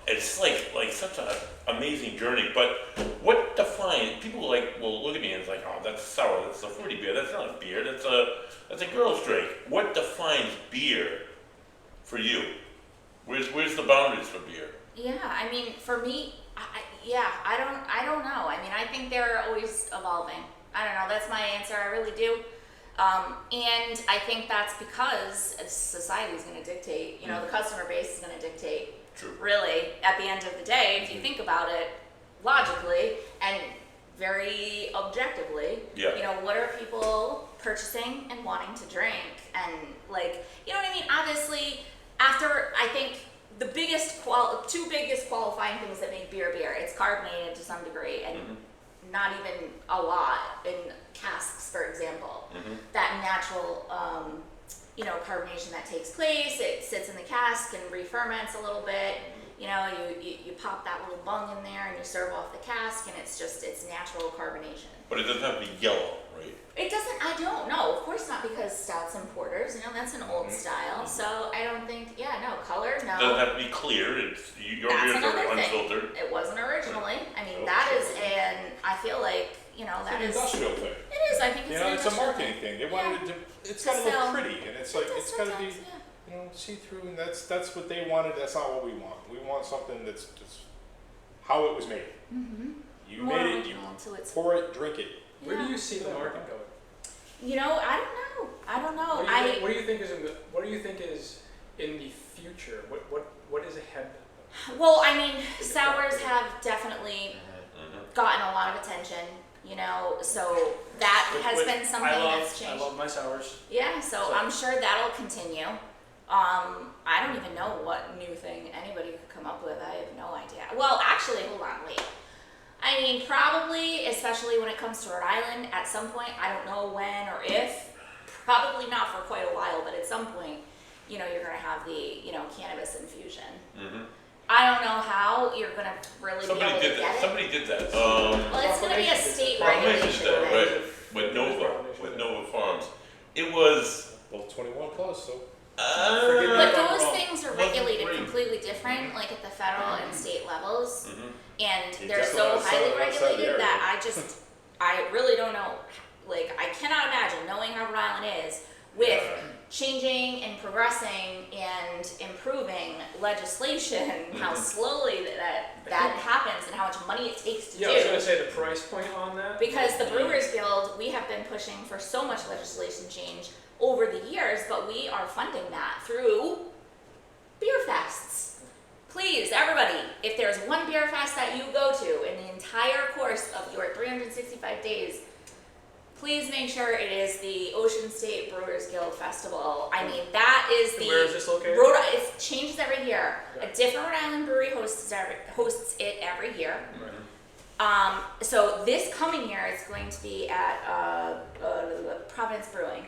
It's like such an amazing journey. But what defines people will look at me and it's like, oh, that's sour, that's a fruity beer. That's not a beer. That's a girl's drink. What defines beer for you? Where's the boundaries for beer?
Yeah, I mean, for me, I don't know. I mean, I think they're always evolving. I don't know. That's my answer. I really do. And I think that's because society is going to dictate, you know, the customer base is going to dictate.
True.
Really, at the end of the day, if you think about it logically and very objectively,
Yeah.
you know, what are people purchasing and wanting to drink? And like, you know what I mean? Obviously, after, I think, the two biggest qualifying things that make beer, it's carbonated to some degree, and not even a lot in casks, for example. That natural, you know, carbonation that takes place, it sits in the cask and re-ferments a little bit. You know, you pop that little bung in there and you serve off the cask, and it's natural carbonation.
But it doesn't have to be yellow, right?
It doesn't, I don't know, of course not, because stouts and porters, you know, that's an old style, so I don't think, color, no.
It doesn't have to be clear. Your
That's
beers
another
are
thing.
unfiltered.
It wasn't originally, I mean,
Oh,
that
sure.
is I feel like, you know,
It's
that
an
is,
industrial thing.
it is, I think it's
You
an
know, it's a
industrial
marketing thing. They wanted it to, it's
To
got to look
sell.
pretty, and it's like,
It does
it's got to be,
sometimes, yeah.
you know, see-through, and that's what they wanted. That's not what we want. We want something that's how it was made. You
More
made it, you
original to its,
pour it, drink it.
Where do
yeah.
you see the market going?
You know, I don't know,
What do you think is in the future? What is ahead?
Well, I mean, sours have definitely gotten a lot of attention, you know, so that has been something that's changed.
I love my sours.
Yeah, so I'm sure that'll continue. I don't even know what new thing anybody could come up with. I have no idea. Well, actually, hold on, wait. I mean, probably, especially when it comes to Rhode Island, at some point, I don't know when or if, probably not for quite a while, but at some point, you know, you're going to have the, you know, cannabis infusion. I don't know how you're going to really be able to get it.
Somebody did that.
Well, it's going to be a state regulation
Proclamation,
thing.
right? With Nova Farms. It was.
Well, 21 plus, so.
But those
well,
things are
wasn't
regulated
great.
completely different, like at the federal and state levels. And
You
they're
definitely
so
wanna sell
highly
it outside the
regulated
area.
that I really don't know. Like, I cannot imagine, knowing how Rhode Island is, with changing and progressing and improving legislation, how slowly that happens and how much money it takes to
Yeah, I was
do.
gonna say the price point on that.
Because the Brewers Guild, we have been pushing for so much legislation change over the years, but we are funding that through beer fests. Please, everybody, if there's one beer fest that you go to in the entire course of your 365 days, please make sure it is the Ocean State Brewers Guild Festival. I mean, that is the...
Where is this located?
It changes every year.
Okay.
A different Rhode Island brewery hosts it every year. So this coming year, it's going to be at Providence Brewing.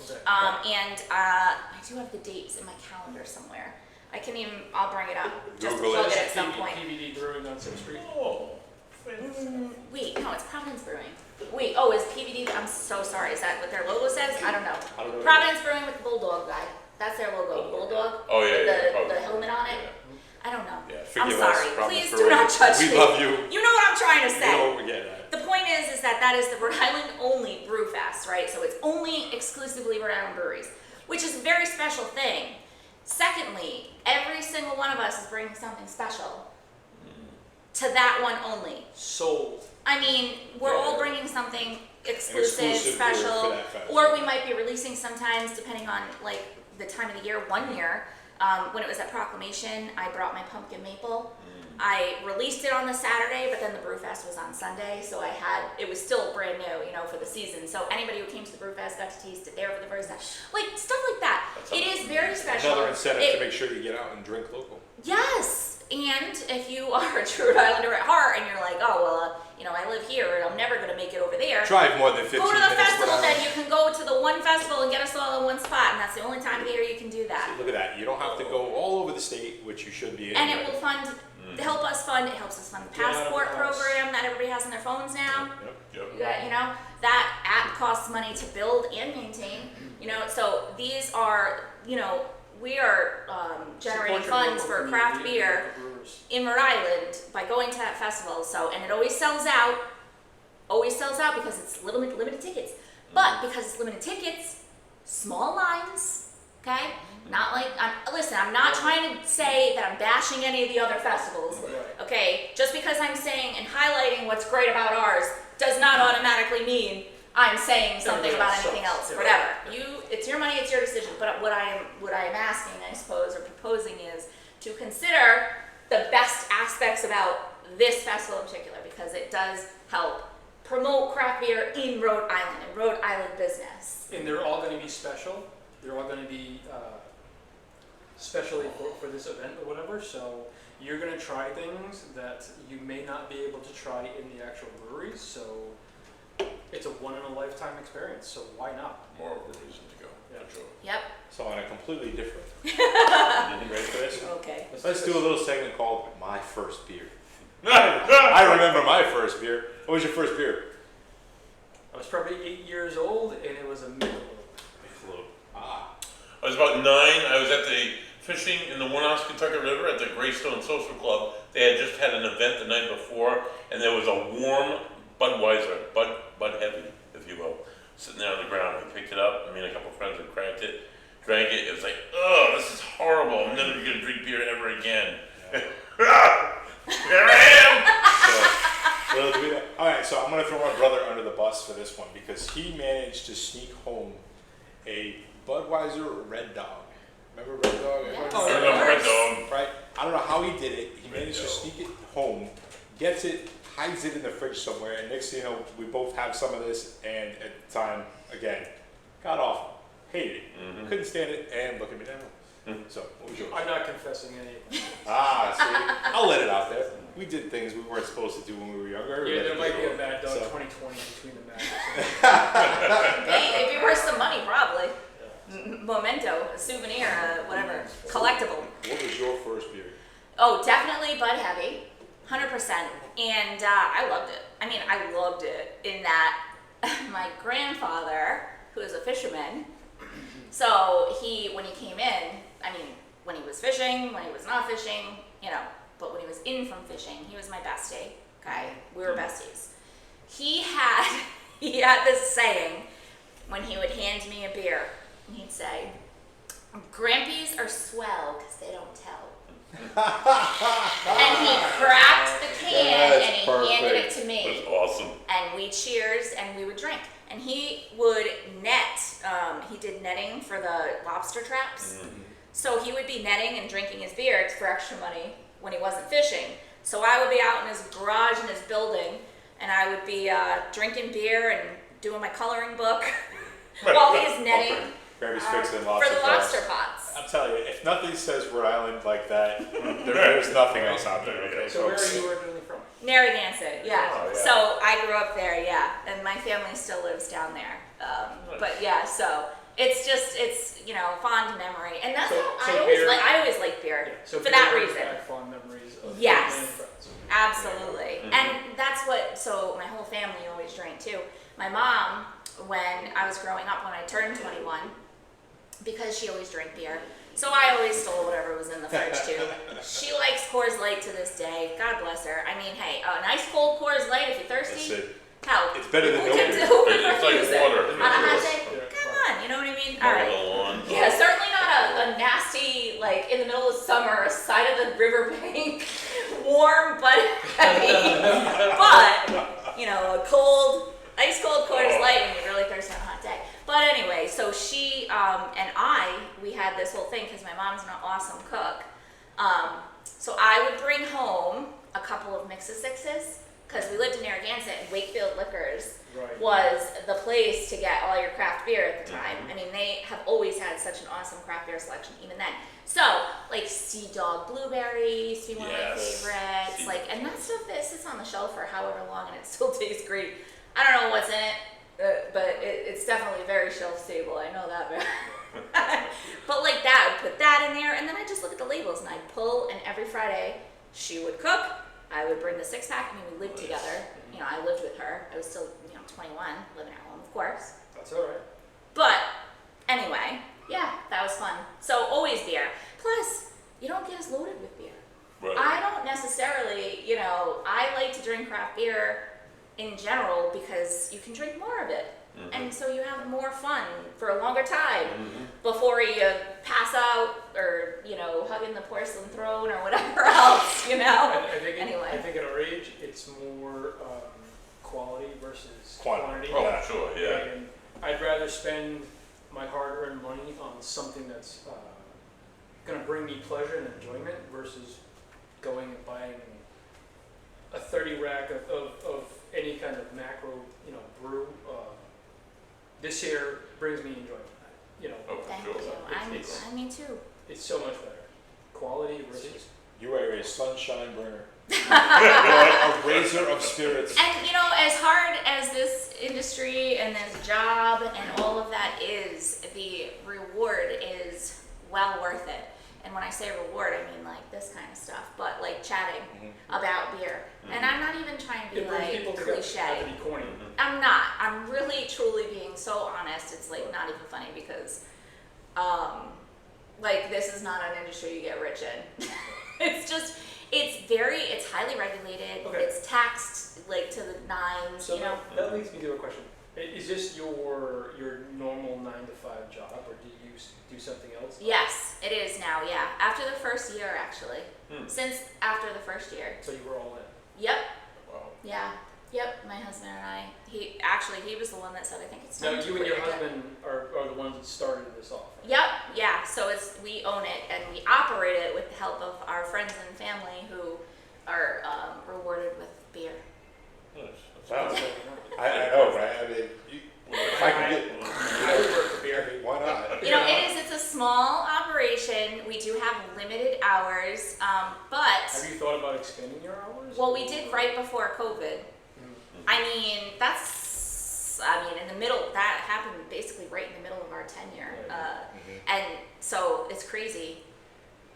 Okay.
And I do have the dates in my calendar somewhere. I'll bring it up, just to
Google
plug
it.
it at some point.
PVD Brewing on 6th Street.
Oh.
Wait, no, it's Providence Brewing. Wait, oh, is PVD, I'm so sorry, is that what their logo says? I don't know.
I don't know.
Providence Brewing with the Bulldog guy. That's their logo, Bulldog.
Oh, yeah,
with
yeah,
the helmet on it. I don't know.
Yeah,
I'm
forgive us,
sorry,
Providence
please do
Brewing.
not judge me.
We love you.
You know what I'm trying to
You
say.
know, we get that.
The point is that is the Rhode Island only brew fest, right? So it's only exclusively Rhode Island breweries, which is a very special thing. Secondly, every single one of us is bringing something special to that one only.
Sold.
I mean, we're all bringing something exclusive,
exclusive beer
special,
for that fest.
or we might be releasing sometimes, depending on like the time of the year. One year, when it was at Proclamation, I brought my pumpkin maple. I released it on the Saturday, but then the Brewfest was on Sunday, so it was still brand new, you know, for the season. So anybody who came to the Brewfest got to taste it there for the first time. Like, stuff like that. It is very special.
Another incentive to make sure you get out and drink local.
Yes, and if you are a true Rhode Islander at heart and you're like, oh, well, you know, I live here and I'm never going to make it over there.
Drive more than 15
Go to the
minutes.
festival,
without-
then you can go to the one festival and get us all in one spot, and that's the only time of the year you can do that.
Look at that. You don't have to go all over the state, which you should be in.
And it will it helps us fund the passport program that everybody has on their phones now.
Yep.
You know, that app costs money to build and maintain, you know, so these are, you know, we are generating
Support your
funds
local
for craft
community
beer
and local brewers.
in Rhode Island by going to that festival. So, and it always sells out because it's limited tickets. But because it's limited tickets, small lines, Okay? Not like, listen, I'm not trying to say that I'm bashing any of the other festivals.
Right.
Okay? Just because I'm saying and highlighting what's great about ours does not automatically mean I'm saying something about anything else.
Yeah.
Whatever.
Yeah.
It's your money, it's your decision. But what I am asking, I suppose, or proposing is to consider the best aspects about this festival in particular, because it does help promote craft beer in Rhode Island and Rhode Island business.
And they're all going to be special. They're all going to be specially for this event or whatever. So you're going to try things that you may not be able to try in the actual breweries. So it's a one-in-a-lifetime experience. So why not?
More of a reason to go.
Yeah.
For sure.
Yep.
So on a completely different. You ready for this?
Okay.
Let's do a little segment called My First Beer. I remember my first beer. What was your first beer?
I was probably 8 years old, and it was a Michelob.
Ah.
I was about 9. I was at the fishing in the Pawtucket River at the Greystone Social Club. They had just had an event the night before, and there was a warm Budweiser, Bud Heavy, if you will, sitting there on the ground. I picked it up. A couple friends had cracked it, drank it. It was like, oh, this is horrible. I'm never going to drink beer ever again. There I
So, we'll do that. All right, so I'm going to throw my brother under the bus for this one because he managed to sneak home a Budweiser Red Dog. Remember Red Dog?
Yes.
Oh,
am. I remember Red Dog.
Right? I don't know how he did it. He
Red
managed to
Dog.
sneak it home, gets it, hides it in the fridge somewhere, and next thing you know, we both have some of this, and at the time, again, got awful. Hated it.
Mhm.
Couldn't stand it, and look at me now. So, what was yours?
I'm not confessing anything.
See, I'll let it out there. We did things we weren't supposed to do when we were younger.
Yeah, there might be a
So-
Mad Dog 2020 between the matches.
Hey, it'd be worth some money, probably. Memento, a souvenir, whatever, collectible.
What was your first beer?
Oh, definitely Bud Heavy, 100%. And I loved it. I loved it in that my grandfather, who is a fisherman, so when he came in, when he was fishing, when he was not fishing, but when he was in from fishing, he was my bestie. Okay, we were besties. He had this saying when he would hand me a beer, and he'd say, "Grampies are swell because they don't tell." And he cracked the can
That's
and he handed it to me.
That's awesome.
And we cheers and we would drink. And he would net, he did netting for the lobster traps.
Mm-hmm.
So he would be netting and drinking his beer for extra money when he wasn't fishing. So I would be out in his garage in his building, and I would be drinking beer and doing my coloring book while he's netting
Grammy's fixing
for
lobster
the
traps.
lobster pots.
I'm telling you, if nothing says Rhode Island like that, there's nothing else out there. Okay,
So where are
folks?
you originally from?
Narragansett, yeah.
Oh, yeah.
So I grew up there, yeah, and my family still lives down there. But yeah, so it's fond memory, and that's
So-
how
so
I
beer-
always like beer
Yeah, so
for
beer
that
brings
reason.
back fond memories of
Yes.
family and friends.
Absolutely,
Mhm.
and that's what. So my whole family always drank too. My mom, when I was growing up, when I turned 21, because she always drank beer. So I always stole whatever was in the fridge too. She likes Coors Light to this day. God bless her. Hey, a nice cold Coors Light if you're thirsty.
That's it.
Hell,
It's better than
who
no
could-
beer.
who could
It's like
refuse it?
water.
On a hot day?
Yeah.
Come on, you know what I mean?
Mow
All right.
the lawn.
Yeah, certainly not a nasty, like in the middle of summer, side of the riverbank, warm but heavy. But, a cold, ice cold Coors Light when you're really thirsty on a hot day. But anyway, so she we had this whole thing because my mom's an awesome cook. So I would bring home a couple of mix of sixes because we lived in Narragansett and Wakefield Liquors
Right.
was the place to get all your craft beer at the time. They have always had such an awesome craft beer selection even then. So, like Sea Dog Blueberry used to be one of my
Yes.
favorites. And that stuff that sits on the shelf for however long and it still tastes great. I don't know what's in it, but it's definitely very shelf stable. I know that. But like that, I'd put that in there, and then I just look at the labels and I'd pull. And every Friday, she would cook. I would bring the 6-pack. We lived together. I lived with her. I was still 21, living at home, of course.
That's all right.
But anyway, yeah, that was fun. So always beer. Plus, you don't get as loaded with beer.
Right.
I don't necessarily, I like to drink craft beer in general because you can drink more of it. and so you have more fun for a longer time before you pass out or hugging the porcelain throne or whatever else.
I think
Anyway.
I think at our age, it's more quality versus
Quantity.
quantity.
Oh, sure, yeah.
And I'd rather spend my hard-earned money on something that's going to bring me pleasure and enjoyment versus going and buying a 30 rack of any kind of macro, brew. This here brings me enjoyment.
Oh, for
Thank
sure.
you. I me too.
It's so much better. Quality versus.
You are a sunshine bringer. A raiser of spirits.
And as hard as this industry and this job and all of that is, the reward is well worth it. And when I say reward, I mean like this kind of stuff, but like chatting about beer. And I'm not even trying to be
It brings
like
people together,
cliche.
not to be corny.
I'm not. I'm really truly being so honest. It's like not even funny because like this is not an industry you get rich in. It's highly regulated.
Okay.
It's taxed like to the nines,
So that leads me to a question. Is this your normal 9-to-5 job, or do you do something else?
Yes, it is now, yeah. After the first year actually. Since after the first year.
So you were all in.
Yep.
Wow.
Yeah. Yep, my husband and I. He was the one that said I think it's
Now
time to
you and
quit
your
your job."
husband are the ones that started this off, right?
Yep, yeah. So we own it and we operate it with the help of our friends and family who are rewarded with beer.
Nice.
Wow.
That's
I know, right? I mean, if I can get,
I would work for beer.
why not?
It's a small operation. We do have limited hours, but
Have you thought about expanding your hours?
well, we did right before COVID. I mean, in the middle, that happened basically right in the middle of our tenure. And so it's crazy.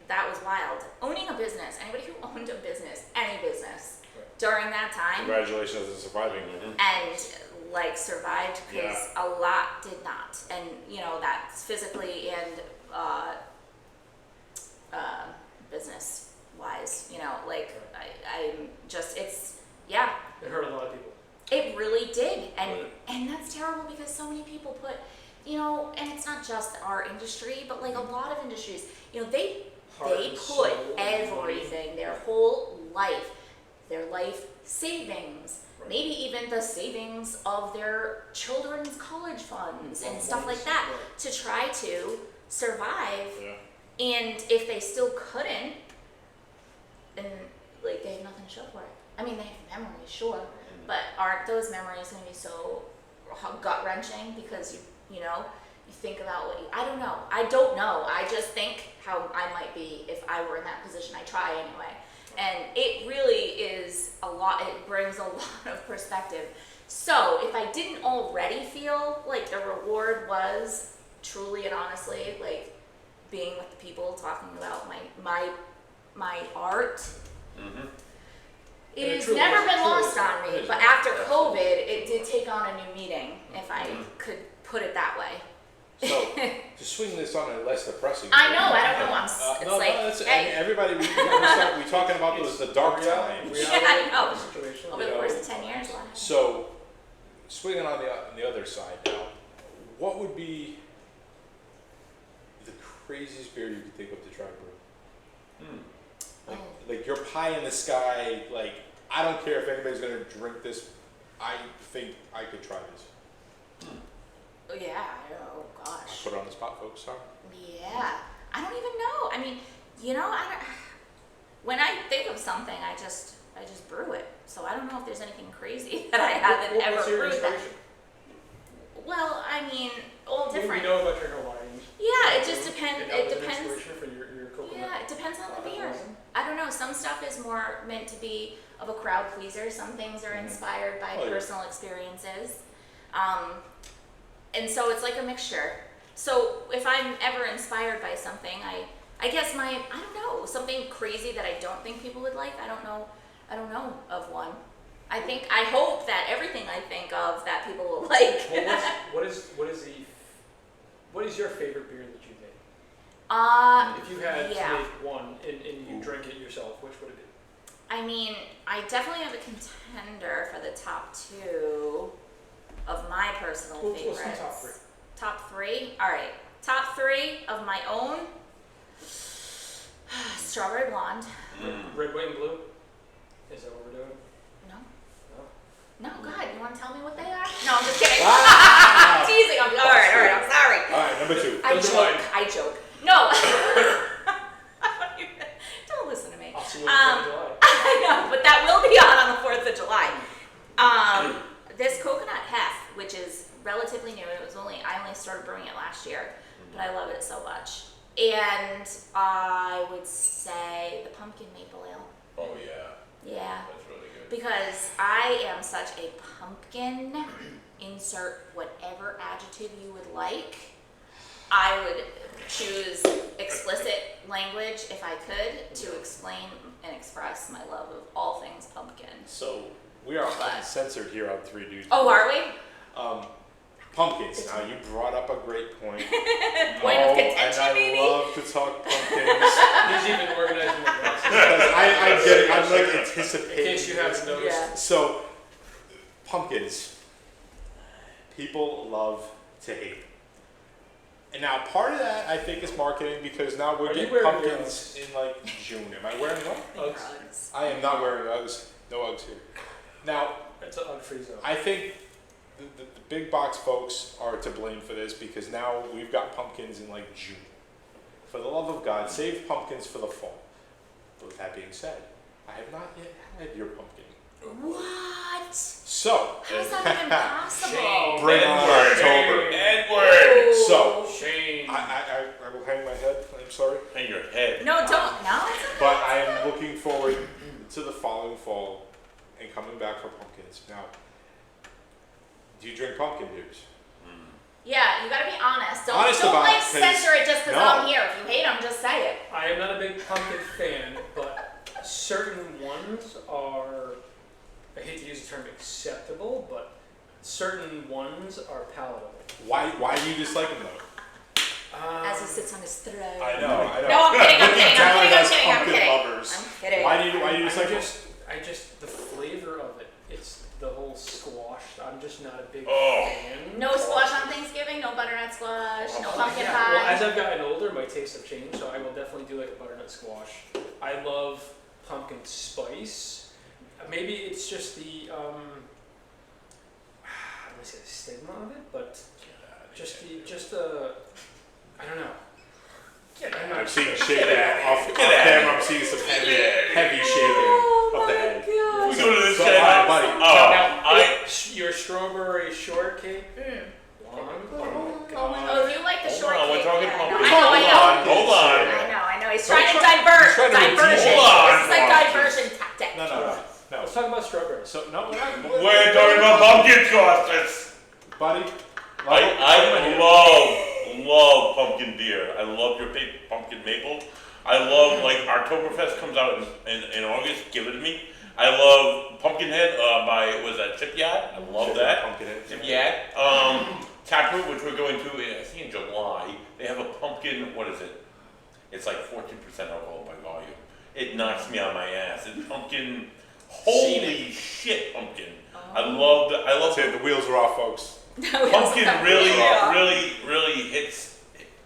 That was wild. Owning a business, anybody who owned a business, any business, during that time,
Congratulations on surviving.
and like survived because a lot did not. And, that's physically and business wise, I'm just,
It hurt a lot of people.
It really did, and that's terrible because so many people put, and it's not just our industry, but like a lot of industries, they
Heart
put
and soul and
everything, their whole life, their life savings, maybe even the savings of their children's college funds and stuff like that to try to survive. And if they still couldn't, then like they have nothing to show for it. I mean, they have memories, sure. But aren't those memories going to be so gut wrenching because you think about I don't know. I just think how I might be if I were in that position. I try anyway, and it really is a lot. It brings a lot of perspective. So if I didn't already feel like the reward was truly and honestly like being with the people, talking about my art. It's never been lost on me, but after COVID, it did take on a new meaning, if I could put it that way.
So, to swing this on a less depressing.
I know, I don't know,
I mean, everybody, we talking about the dark times.
I know.
Situation.
Over the course of 10 years, a lot happened.
So, swinging on the other side now, what would be the craziest beer you could think of to try brew? Like your pie in the sky, like, I don't care if anybody's going to drink this, I think I could try this.
Yeah, oh gosh.
Put it on the spot, folks, sorry.
Yeah, I don't even know. I mean, when I think of something, I just brew it. So I don't know if there's anything crazy that I haven't ever
What's your
brewed that.
inspiration?
Well, I mean, all different.
We know about your Hawaiians.
Yeah, it just depends.
And that
It
was an
depends.
inspiration for your coconut.
Yeah, it depends on the beer.
awesome.
I don't know. Some stuff is more meant to be of a crowd pleaser. Some things are inspired by
Oh, yeah.
personal experiences. And so it's like a mixture. So if I'm ever inspired by something, I guess I don't know, something crazy that I don't think people would like. I don't know of one. I hope that everything I think of that people will like.
Well, what is your favorite beer that you made? If you had to make one and you drink it yourself, which would it be?
I mean, I definitely have a contender for the top two. of my personal
Let's do
favorites.
top three.
Top three? All right. Top three of my own. Strawberry blonde.
Red, white, and blue. Is that what we're doing?
No.
No.
No, God, you want to tell me what they are? No, I'm just kidding.
Wow.
I'm teasing. All right, I'm sorry.
All right, number 2.
I joke. No. Don't listen to me.
I'll see you on the 4th of July.
I know, but that will be on the 4th of July. This coconut hef, which is relatively new, I only started brewing it last year, but I love it so much. And I would say the pumpkin maple ale.
Oh yeah,
Yeah.
that's really good.
Because I am such a pumpkin, insert whatever adjective you would like. I would choose explicit language if I could to explain and express my love of all things pumpkin.
So we are uncensored here on 3 Dudes.
Oh, are we?
Pumpkins. Now you brought up a great point.
Point of contention,
and
maybe?
I love to talk pumpkins.
He's even organizing the glasses.
Because I get it. I'm like
In
anticipating.
case you haven't noticed.
Yeah.
So, pumpkins. People love to hate. And now part of that I think is marketing because now we're
Are you
getting
wearing
pumpkins in like June. Am I wearing what?
Uggs.
Drugs.
I am not wearing Uggs. No Uggs here. Now,
It's an Ugg-free zone.
I think the big box folks are to blame for this because now we've got pumpkins in like June. For the love of God, save pumpkins for the fall. But with that being said, I have not yet had your pumpkin.
What?
So,
How is that even possible?
bring on October.
Edward!
So,
Shane.
I will hang my head. I'm sorry.
Hang your head.
No, don't. No, it's okay.
But I am looking forward to the following fall and coming back for pumpkins. Now, do you drink pumpkin beers?
Yeah, you gotta be honest. Don't,
Honest
don't
about
like
it, 'cause-
censor it just because
no.
I'm here. If you hate them, just say it.
I am not a big pumpkin fan, but certain ones are, I hate to use the term acceptable, but certain ones are palatable.
Why do you dislike them though?
As he sits on his throne.
I know.
No, I'm kidding. I'm
Looking
kidding.
down
I'm
at
kidding. I'm
us
kidding. I'm
pumpkin
kidding.
lovers.
I'm kidding.
Why do you dislike them?
I just, the flavor of it, it's the whole squash. I'm just not a big
Oh.
fan.
No squash on Thanksgiving. No butternut squash. No pumpkin
Yeah,
pie.
well, as I've gotten older, my tastes have changed, so I will definitely do like a butternut squash. I love pumpkin spice. Maybe it's just the, I don't want to say the stigma of it, but just the, I don't know.
I'm seeing shaking off camera. I'm seeing some heavy shaking of the head.
God.
We go to this
So,
guy.
buddy.
Now, your strawberry shortcake. Blonde. Oh my God.
Oh, you like the
Hold
shortcake?
on, we're talking
yeah,
pumpkin.
I know.
Hold on.
I know. He's
Don't
trying to
try-
divert.
he's trying to
Diversion.
Hold on.
It's like diversion tactic.
No.
Let's talk about strawberries.
So no, we're not.
We're talking about pumpkin sauce.
buddy.
I love pumpkin beer. I love your pumpkin maple. I love, like, Oktoberfest comes out in August. Give it to me. I love Pumpkinhead by, was that Chipyard? I love that.
Pumpkinhead.
Chipyard. Taproot, which we're going to, I think in July, they have a pumpkin, what is it? It's like 14% alcohol by volume. It knocks me on my ass. It's pumpkin, holy shit pumpkin. I love
Say the wheels are off, folks.
pumpkin really hits,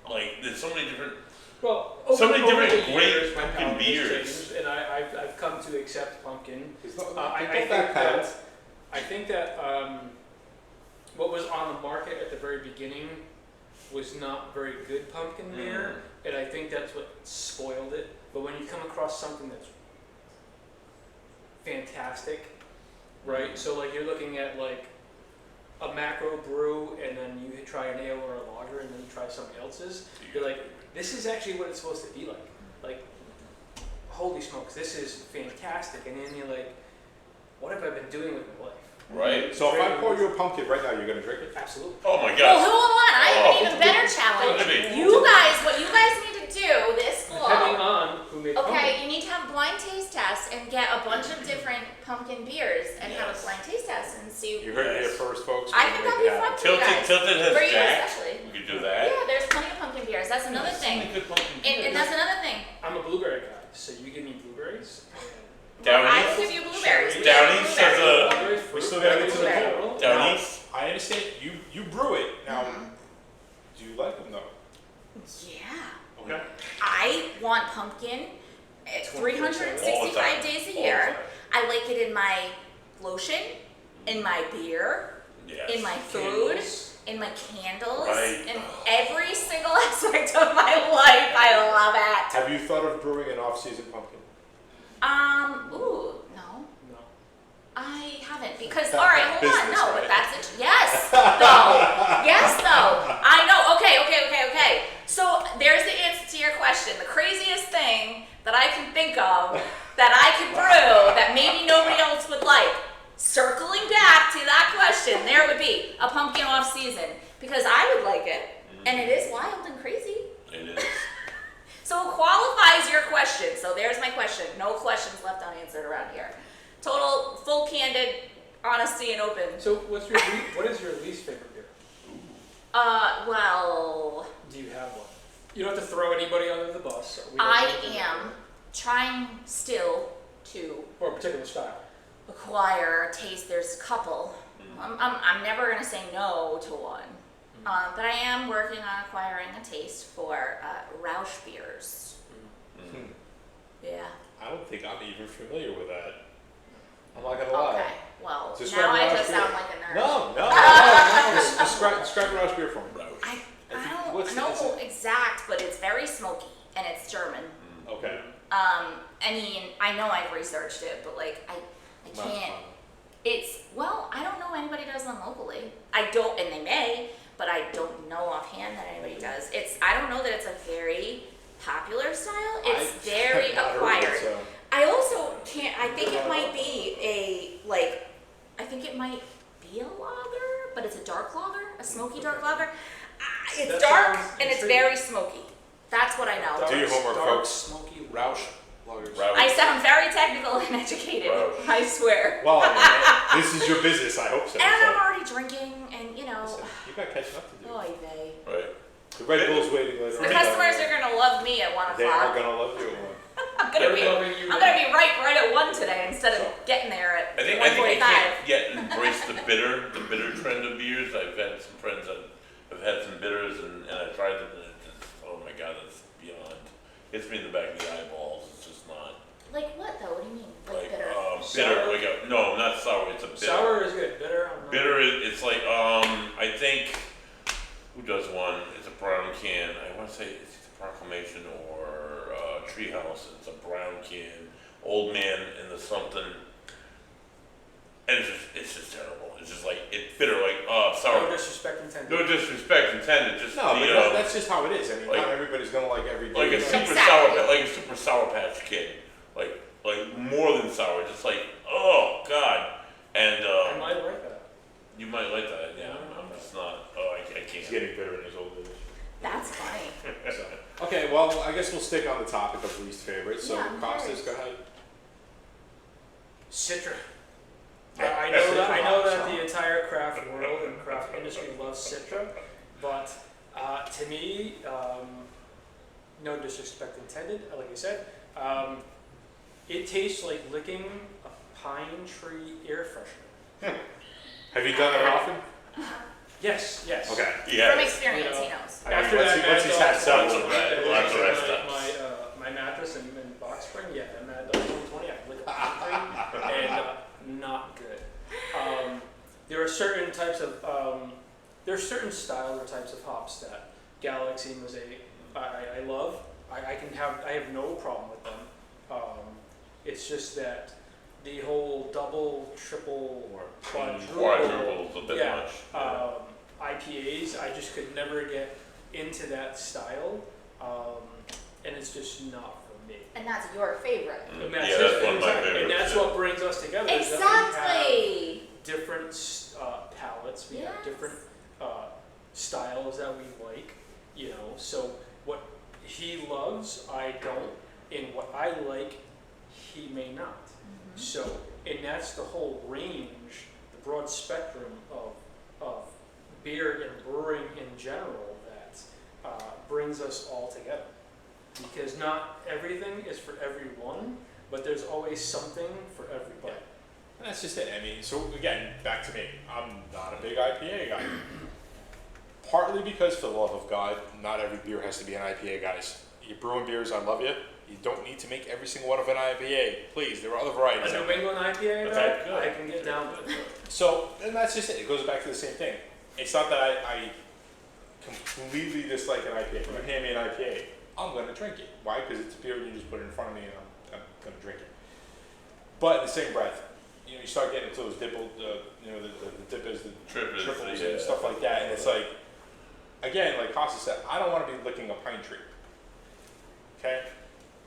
like, there's so many different,
Well,
so many different
the
great
years, my
pumpkin
palate has
beers.
changed, and I've come to accept pumpkin.
I
I think that what was on the market at the very beginning was not very good pumpkin beer, and I think that's what spoiled it. But when you come across something that's fantastic, right? So like you're looking at like a macro brew, and then you try an ale or a lager, and then you try somebody else's. You're like, this is actually what it's supposed to be like. Like, holy smokes, this is fantastic. And then you're like, what have I been doing with my life?
right?
So if I pour you a pumpkin right now, you're gonna drink it?
Absolutely.
Oh my
Well,
god.
hold on. I have an even better
Look
challenge.
at me.
What you guys need to do this
Depending
fall.
on who made pumpkin.
Okay, you need to have blind taste tests and get a bunch of different pumpkin beers and have a blind taste test and see.
You heard it here first, folks.
I think that'd be fun for you guys.
Tilted
For
has
you
Jack.
especially.
We could do that.
Yeah, there's plenty of pumpkin beers. That's another
So
thing.
many good pumpkin
And that's another thing.
I'm a blueberry guy, so you give me blueberies.
Down
I
east?
will give you blueberries.
Down east has a-
Blueberries,
We
fruit,
still gotta get to the
blueberries,
cold.
cool.
Down
Now,
east.
I I understand you brew it. Now,
Mhm.
do you like them though?
Yeah.
Okay.
I want pumpkin 365
All the
days a
time.
year. I like it in my lotion, in my beer,
Yes.
in my food,
Candles.
in my candles,
Right.
in every single aspect of my life. I love it.
Have you thought of brewing an off-season pumpkin?
Ooh, no.
No.
I haven't because all right, hold on,
Business,
no, but
right?
that's it. Yes, though. Yes, though. I know. Okay. So there's the answer to your question. The craziest thing that I can think of that I could brew that maybe nobody else would like. Circling back to that question, there would be a pumpkin off season because I would like it, and it is wild and crazy.
It is.
So it qualifies your question. So there's my question. No questions left unanswered around here. Total, full, candid, honesty, and open.
So what is your least favorite beer?
Well,
Do you have one? You don't have to throw anybody under the bus. We don't
I
have to-
am trying still to
Or a particular style.
acquire taste. There's a couple. I'm never gonna say no to one. But I am working on acquiring a taste for Rausch beers.
Mm.
Yeah.
I don't think I'm even familiar with that. I'm not gonna lie.
Okay. Well,
Describe
now I
Rausch
just
beer.
sound like a nerd.
No. Describe Rausch beer for me.
I
What's
don't
the-
know exact, but it's very smoky and it's German.
Okay.
I mean, I know I've researched it, but like I
Not
can't.
fun.
It's well, I don't know anybody does them locally. I don't, and they may, but I don't know offhand that anybody does. I don't know that it's a very popular style. It's
I've
very
not heard of
acquired.
it, so.
I also can't. I think it might be I think it might be a lager, but it's a dark lager, a smoky dark lager. It's
That
dark
sounds
and it's
intriguing.
very smoky. That's what I know.
Do your homework,
dark,
folks.
Smoky
Rausch lagers.
Rausch.
I sound very technical and educated.
Rausch.
I swear.
Well, I mean, this is your business. I hope so.
And I'm
so.
already drinking, and you know,
Listen, you got catching up to do.
oy vey.
Right.
The Red Bull's waiting later
The
on.
customers are gonna love me at 1
They are
o'clock.
gonna love you.
I'm gonna be right at 1 today instead of getting there at
I think I
1:45.
can't yet embrace the bitter trend of beers. I've had some friends that have had some bitters and I tried them and it's just, oh my god, it's beyond. Hits me in the back of the eyeballs. It's just not
Like what though? What do you mean? Like bitter?
bitter.
Sour?
Like no, not sour. It's a bitter.
Sour is good. Bitter. I'm not-
Bitter. It's like I think who does one? It's a brown can. I want to say it's either Proclamation or Treehouse. It's a brown can. Old man in the something. And it's just terrible. It's just like it's bitter, like sour.
No disrespect intended.
No disrespect intended. Just
No,
the,
but that's just how it is. I mean,
like-
not everybody's gonna like every
like a
beer.
super
Exactly.
like a super sour patch kid. Like more than sour. Just like oh god. And
I might like that.
you might like that. Yeah, I'm just not. Oh, I
He's
can't.
getting bitter in his old age.
That's funny.
So. Okay, well, I guess we'll stick on the topic of least favorite. So,
Yeah, I'm
Costas,
curious.
go ahead.
Citra.
Yeah,
I
that's
know
Citra.
that the entire craft world and craft industry loves Citra, but to me, no disrespect intended, like I said, it tastes like licking a pine tree air freshener.
Have you done that often?
Yes.
Okay.
Yeah.
From experience,
You know,
he knows.
After
Once
that,
he- once he's
Mad
had
Dog
several,
120,
lots of rest
my,
stops.
my mattress in box spring, yeah, that Mad Dog 120, I lick a pine tree, and not good. There are certain types of, there are certain styles or types of hops that Galaxy, Mosaic, I love. I have no problem with them. It's just that the whole double, triple, or
Quadruple's a bit
yeah,
much.
IPAs, I just could never get into that style, and it's just not for me.
And that's your favorite.
And
Yeah,
that's
that's one of my
exactly-
favorites.
And that's
yeah.
what brings us together. is that we have
Exactly.
different palettes, we have
Yes.
different styles that we like, you know, so what he loves, I don't, and what I like, he may not. So, and that's the whole range, the broad spectrum of beer and brewing in general that brings us all together. Because not everything is for everyone, but there's always something for everybody.
And that's just it. I mean, so again, back to me. I'm not a big IPA guy. Partly because, for the love of God, not every beer has to be an IPA, guys. You're brewing beers, I love you. You don't need to make every single one of an IPA. Please, there are other varieties.
A New England IPA,
Okay,
though,
good.
I can get down with.
So, and that's just it. It goes back to the same thing. It's not that I completely dislike an IPA. If you hand me an IPA, I'm going to drink it. Why? Because it's a beer and you just put it in front of me and I'm going to drink it. But in the same breath, you know, you start getting into those dipple, you know, the dippers, the
Trippers,
triples
yeah.
and stuff like that. And it's like, again, like Costa said, I don't want to be licking a pine tree. Okay?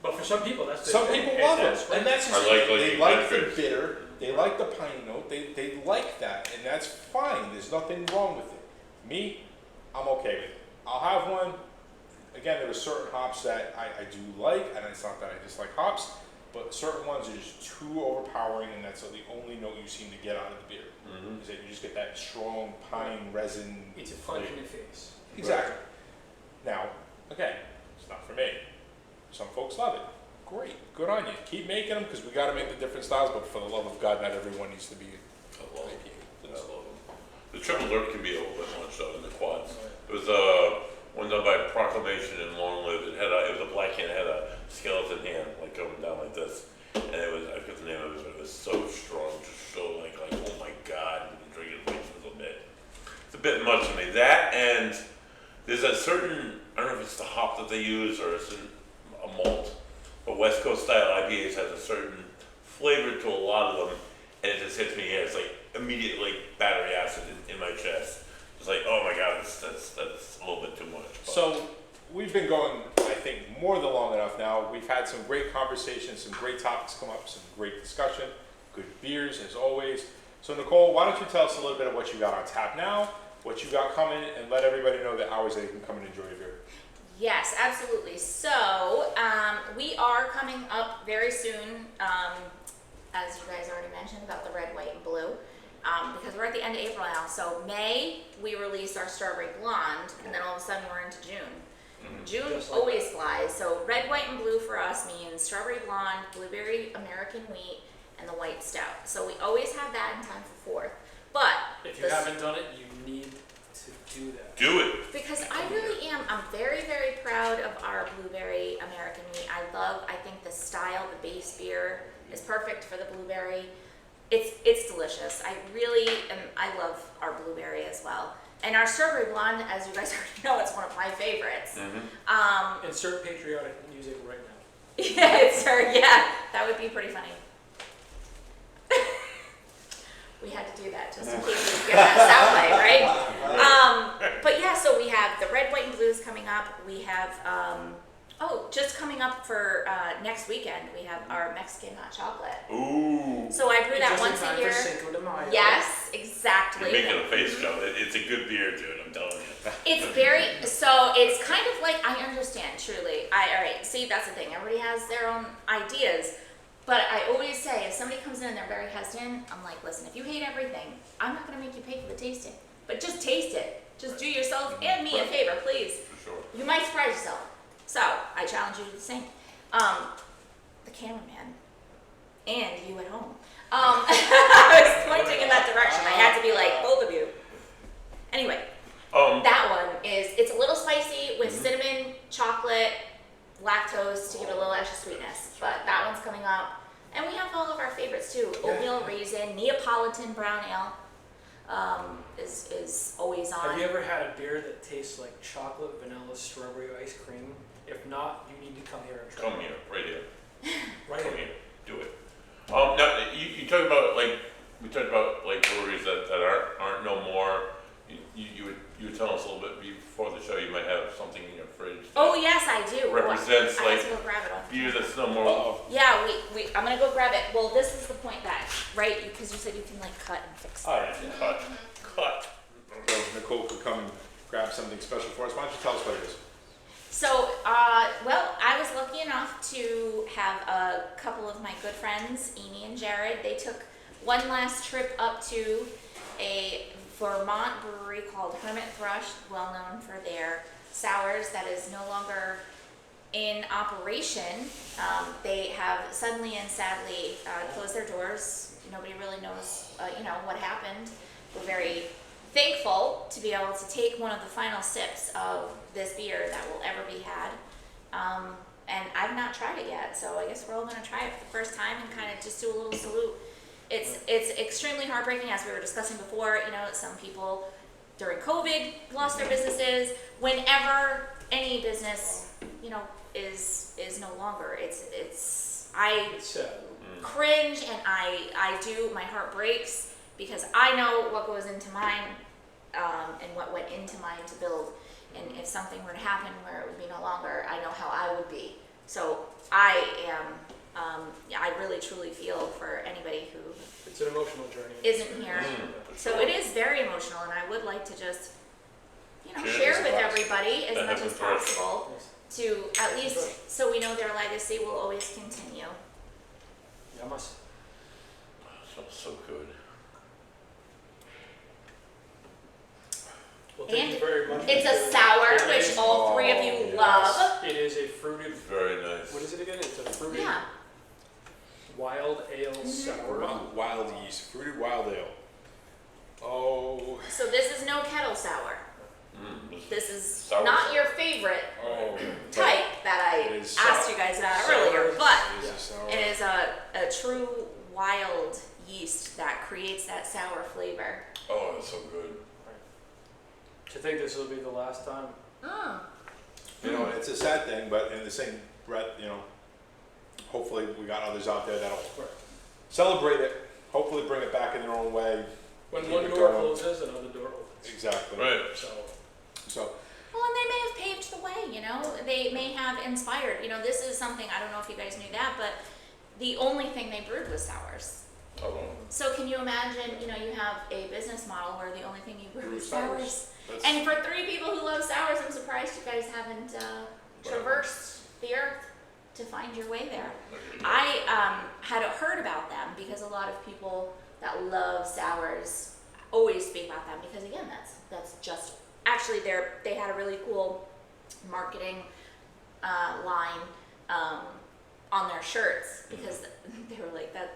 But for some people, that's the
Some
thing.
people love
That's
it,
right.
and that's just
I like
it. They
liking
like
pine
the
trees.
bitter, they like the pine note, they like that, and that's fine. There's nothing wrong with it. Me, I'm okay with it. I'll have one. Again, there are certain hops that I do like, and it's not that I dislike hops, but certain ones are just too overpowering, and that's the only note you seem to get out of the beer.
Mhm.
Is that you just get that strong pine resin.
It's a punch
flavor.
in the face.
Exactly. Now, again, it's not for me. Some folks love it. Great, good on you. Keep making them because we got to make the different styles. But for the love of God, not everyone needs to be
I love them.
IPA.
I love them. The triple lurk can be a little bit much though in the quads. It was one done by Proclamation in Long Live. It was a black can. It had a skeleton hand like going down like this, and it was, I forget the name of it, but it was so strong, just so like oh my God, you can drink it way too little bit. It's a bit much to me. That and there's a certain, I don't know if it's the hop that they use or it's a malt, but West Coast style IPAs has a certain flavor to a lot of them, and it just hits me here. It's like immediate like battery acid in my chest. It's like, oh my God, that's a little bit too much. But.
So we've been going, I think, more than long enough now. We've had some great conversations, some great topics come up, some great discussion, good beers as always. So Nichole, why don't you tell us a little bit of what you got on tap now, what you got coming, and let everybody know the hours they can come and enjoy your beer.
Yes, absolutely. So we are coming up very soon, as you guys already mentioned, about the red, white, and blue. Because we're at the end of April now. So May, we release our strawberry blonde, and then all of a sudden we're into June. June
Just like
always flies. So red, white, and blue for us means strawberry blonde, blueberry American wheat, and the white stout. So we always have that in time for 4th. But
If you haven't done it, you need to do that.
Do it.
because I really am, I'm very, very proud of our blueberry American wheat. I think the style, the base beer is perfect for the blueberry. It's delicious. I really I love our blueberry as well. And our strawberry blonde, as you guys already know, it's one of my favorites.
Insert patriotic music right now.
Yeah, that would be pretty funny. We had to do that just in case we get that soundbite, right? But yeah, so we have the red, white, and blues coming up. We have, just coming up for next weekend, we have our Mexican hot chocolate.
Ooh.
So I brew that
Just in
once
time
a
for
year.
Cinco de Mayo.
Yes, exactly.
You're making a face, Joe. It's a good beer, dude. I'm telling you.
It's very, so it's kind of like, I understand, truly. All right, see, that's the thing. Everybody has their own ideas. But I always say, if somebody comes in and they're very hesitant, I'm like, listen, if you hate everything, I'm not going to make you pay for the tasting. But just taste it. Just do yourself and me a favor, please.
For sure.
You might surprise yourself. So, I challenge you to the same. The cameraman and you at home. I was pointing in that direction. I had to be like, both of you. Anyway, that one is, it's a little spicy with cinnamon, chocolate, lactose to give it a little extra sweetness. But that one's coming up. And we have all of our favorites too. Oatmeal raisin, Neapolitan brown ale is always on.
Have you ever had a beer that tastes like chocolate, vanilla, strawberry ice cream? If not, you need to come here and try
Come
it.
here, right here.
Right
Come
here.
here. Do it. Now you talk about we talked about breweries that aren't no more. You were telling us a little bit before the show. You might have something in your fridge.
Oh yes, I do.
Represents
I have to go grab it.
beer that's no more.
Yeah, I'm gonna go grab it. Well, this is the point that, right? Because you said you can cut and fix it.
Oh yeah, cut.
So Nichole could come and grab something special for us. Why don't you tell us what it is?
So, well, I was lucky enough to have a couple of my good friends, Amy and Jared. They took one last trip up to a Vermont brewery called Hermit Thrush, well known for their sours, that is no longer in operation. They have suddenly and sadly closed their doors. Nobody really knows, what happened. We're very thankful to be able to take one of the final sips of this beer that will ever be had. And I've not tried it yet, so I guess we're all gonna try it for the first time and kind of just do a little salute. It's extremely heartbreaking, as we were discussing before. Some people during COVID lost their businesses. Whenever any business, is no longer, it's
sad.
cringe, and my heart breaks, because I know what goes into mine, and what went into mine to build. And if something were to happen where it would be no longer, I know how I would be. So I really truly feel for anybody who
It's an emotional journey.
isn't here. So it is very emotional, and I would like to just, share with everybody as much as possible, to at least, so we know their legacy will always continue.
Yamas.
Smells so good.
Well, thank you very much.
It's a
Mr.
sour,
It
which
is-
all three of you love.
It is a fruited.
Very nice.
What is it again? It's a fruited
Yeah.
wild ale sour.
Wild yeast, fruited wild ale. Oh,
So this is no kettle sour. This is
Sour
not
sour.
your favorite
oh.
type that I
It is
asked
sour.
you guys about
Sour.
earlier, but
It is a sour.
it is a true wild yeast that creates that sour flavor.
Oh, it's so good.
To think this will be the last time.
It's a sad thing, but in the same breath, hopefully we got others out there that'll celebrate it. Hopefully bring it back in their own way.
When
Keep
one
it
door
going.
closes, another door opens.
Exactly.
Right.
So
Well, and they may have paved the way, they may have inspired. This is something, I don't know if you guys knew that, but the only thing they brewed was sours.
Oh,
So can you imagine, you have a business model where the only thing you brew is
sours.
sours.
that's,
And for three people who love sours, I'm surprised you guys haven't traversed the earth to find your way there. I had heard about them because a lot of people that love sours always speak about them, because again, that's just actually they had a really cool marketing line on their shirts, because they were like, that,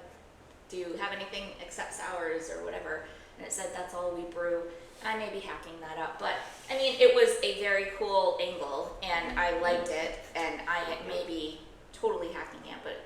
do you have anything except sours or whatever? And it said that's all we brew. And I may be hacking that up, but I mean, it was a very cool angle, and I liked it, and I may be totally hacking it, but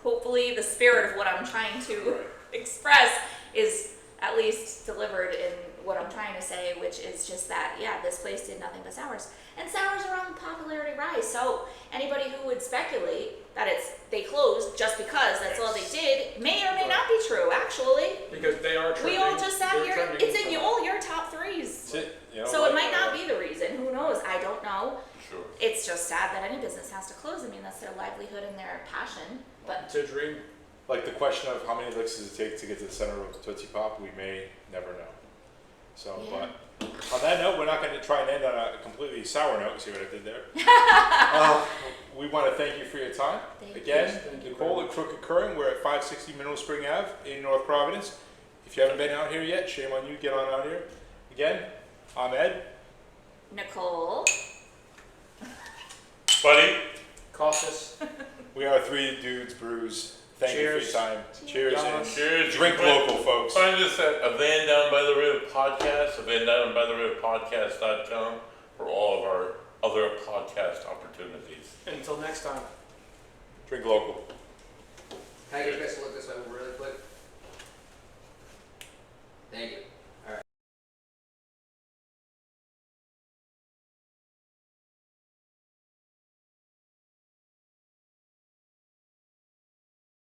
hopefully the spirit of what I'm trying to express is at least delivered in what I'm trying to say, which is just that, yeah, this place did nothing but sours. And sours are on the popularity rise, so anybody who would speculate that they closed just because that's all they did may or may not be true, actually.
Because they are trending.
We all just sat
They're
here,
trending.
it's in all your top threes.
that's it.
So it might not be the reason, who knows, I don't know.
Sure.
It's just sad that any business has to close. I mean, that's their livelihood and their passion, but
It's a dream.
Like the question of how many licks does it take to get to the center of Tootsie Pop, we may never know. So,
Yeah.
but on that note, we're not going to try and end on a completely sour note. See what I did there? We want to thank you for your time.
Thank you.
Again,
Thank you
Nichole
very
at Crooked Current. We're at 560 Mineral Spring Ave in North Providence. If you haven't been out here yet, shame on you. Get on out here. Again, I'm Ed.
Nichole.
Buddy,
Cautious.
We are Three Dudes Brews. Thank you for
Cheers.
your time. Cheers.
Cheers.
And
cheers.
drink
You can
local, folks.
Find us at A Van Down by the River Podcast, avandownbytheriverpodcast.com, for all of our other podcast opportunities.
Until next time.
Drink local.
Can I get you guys to look this way really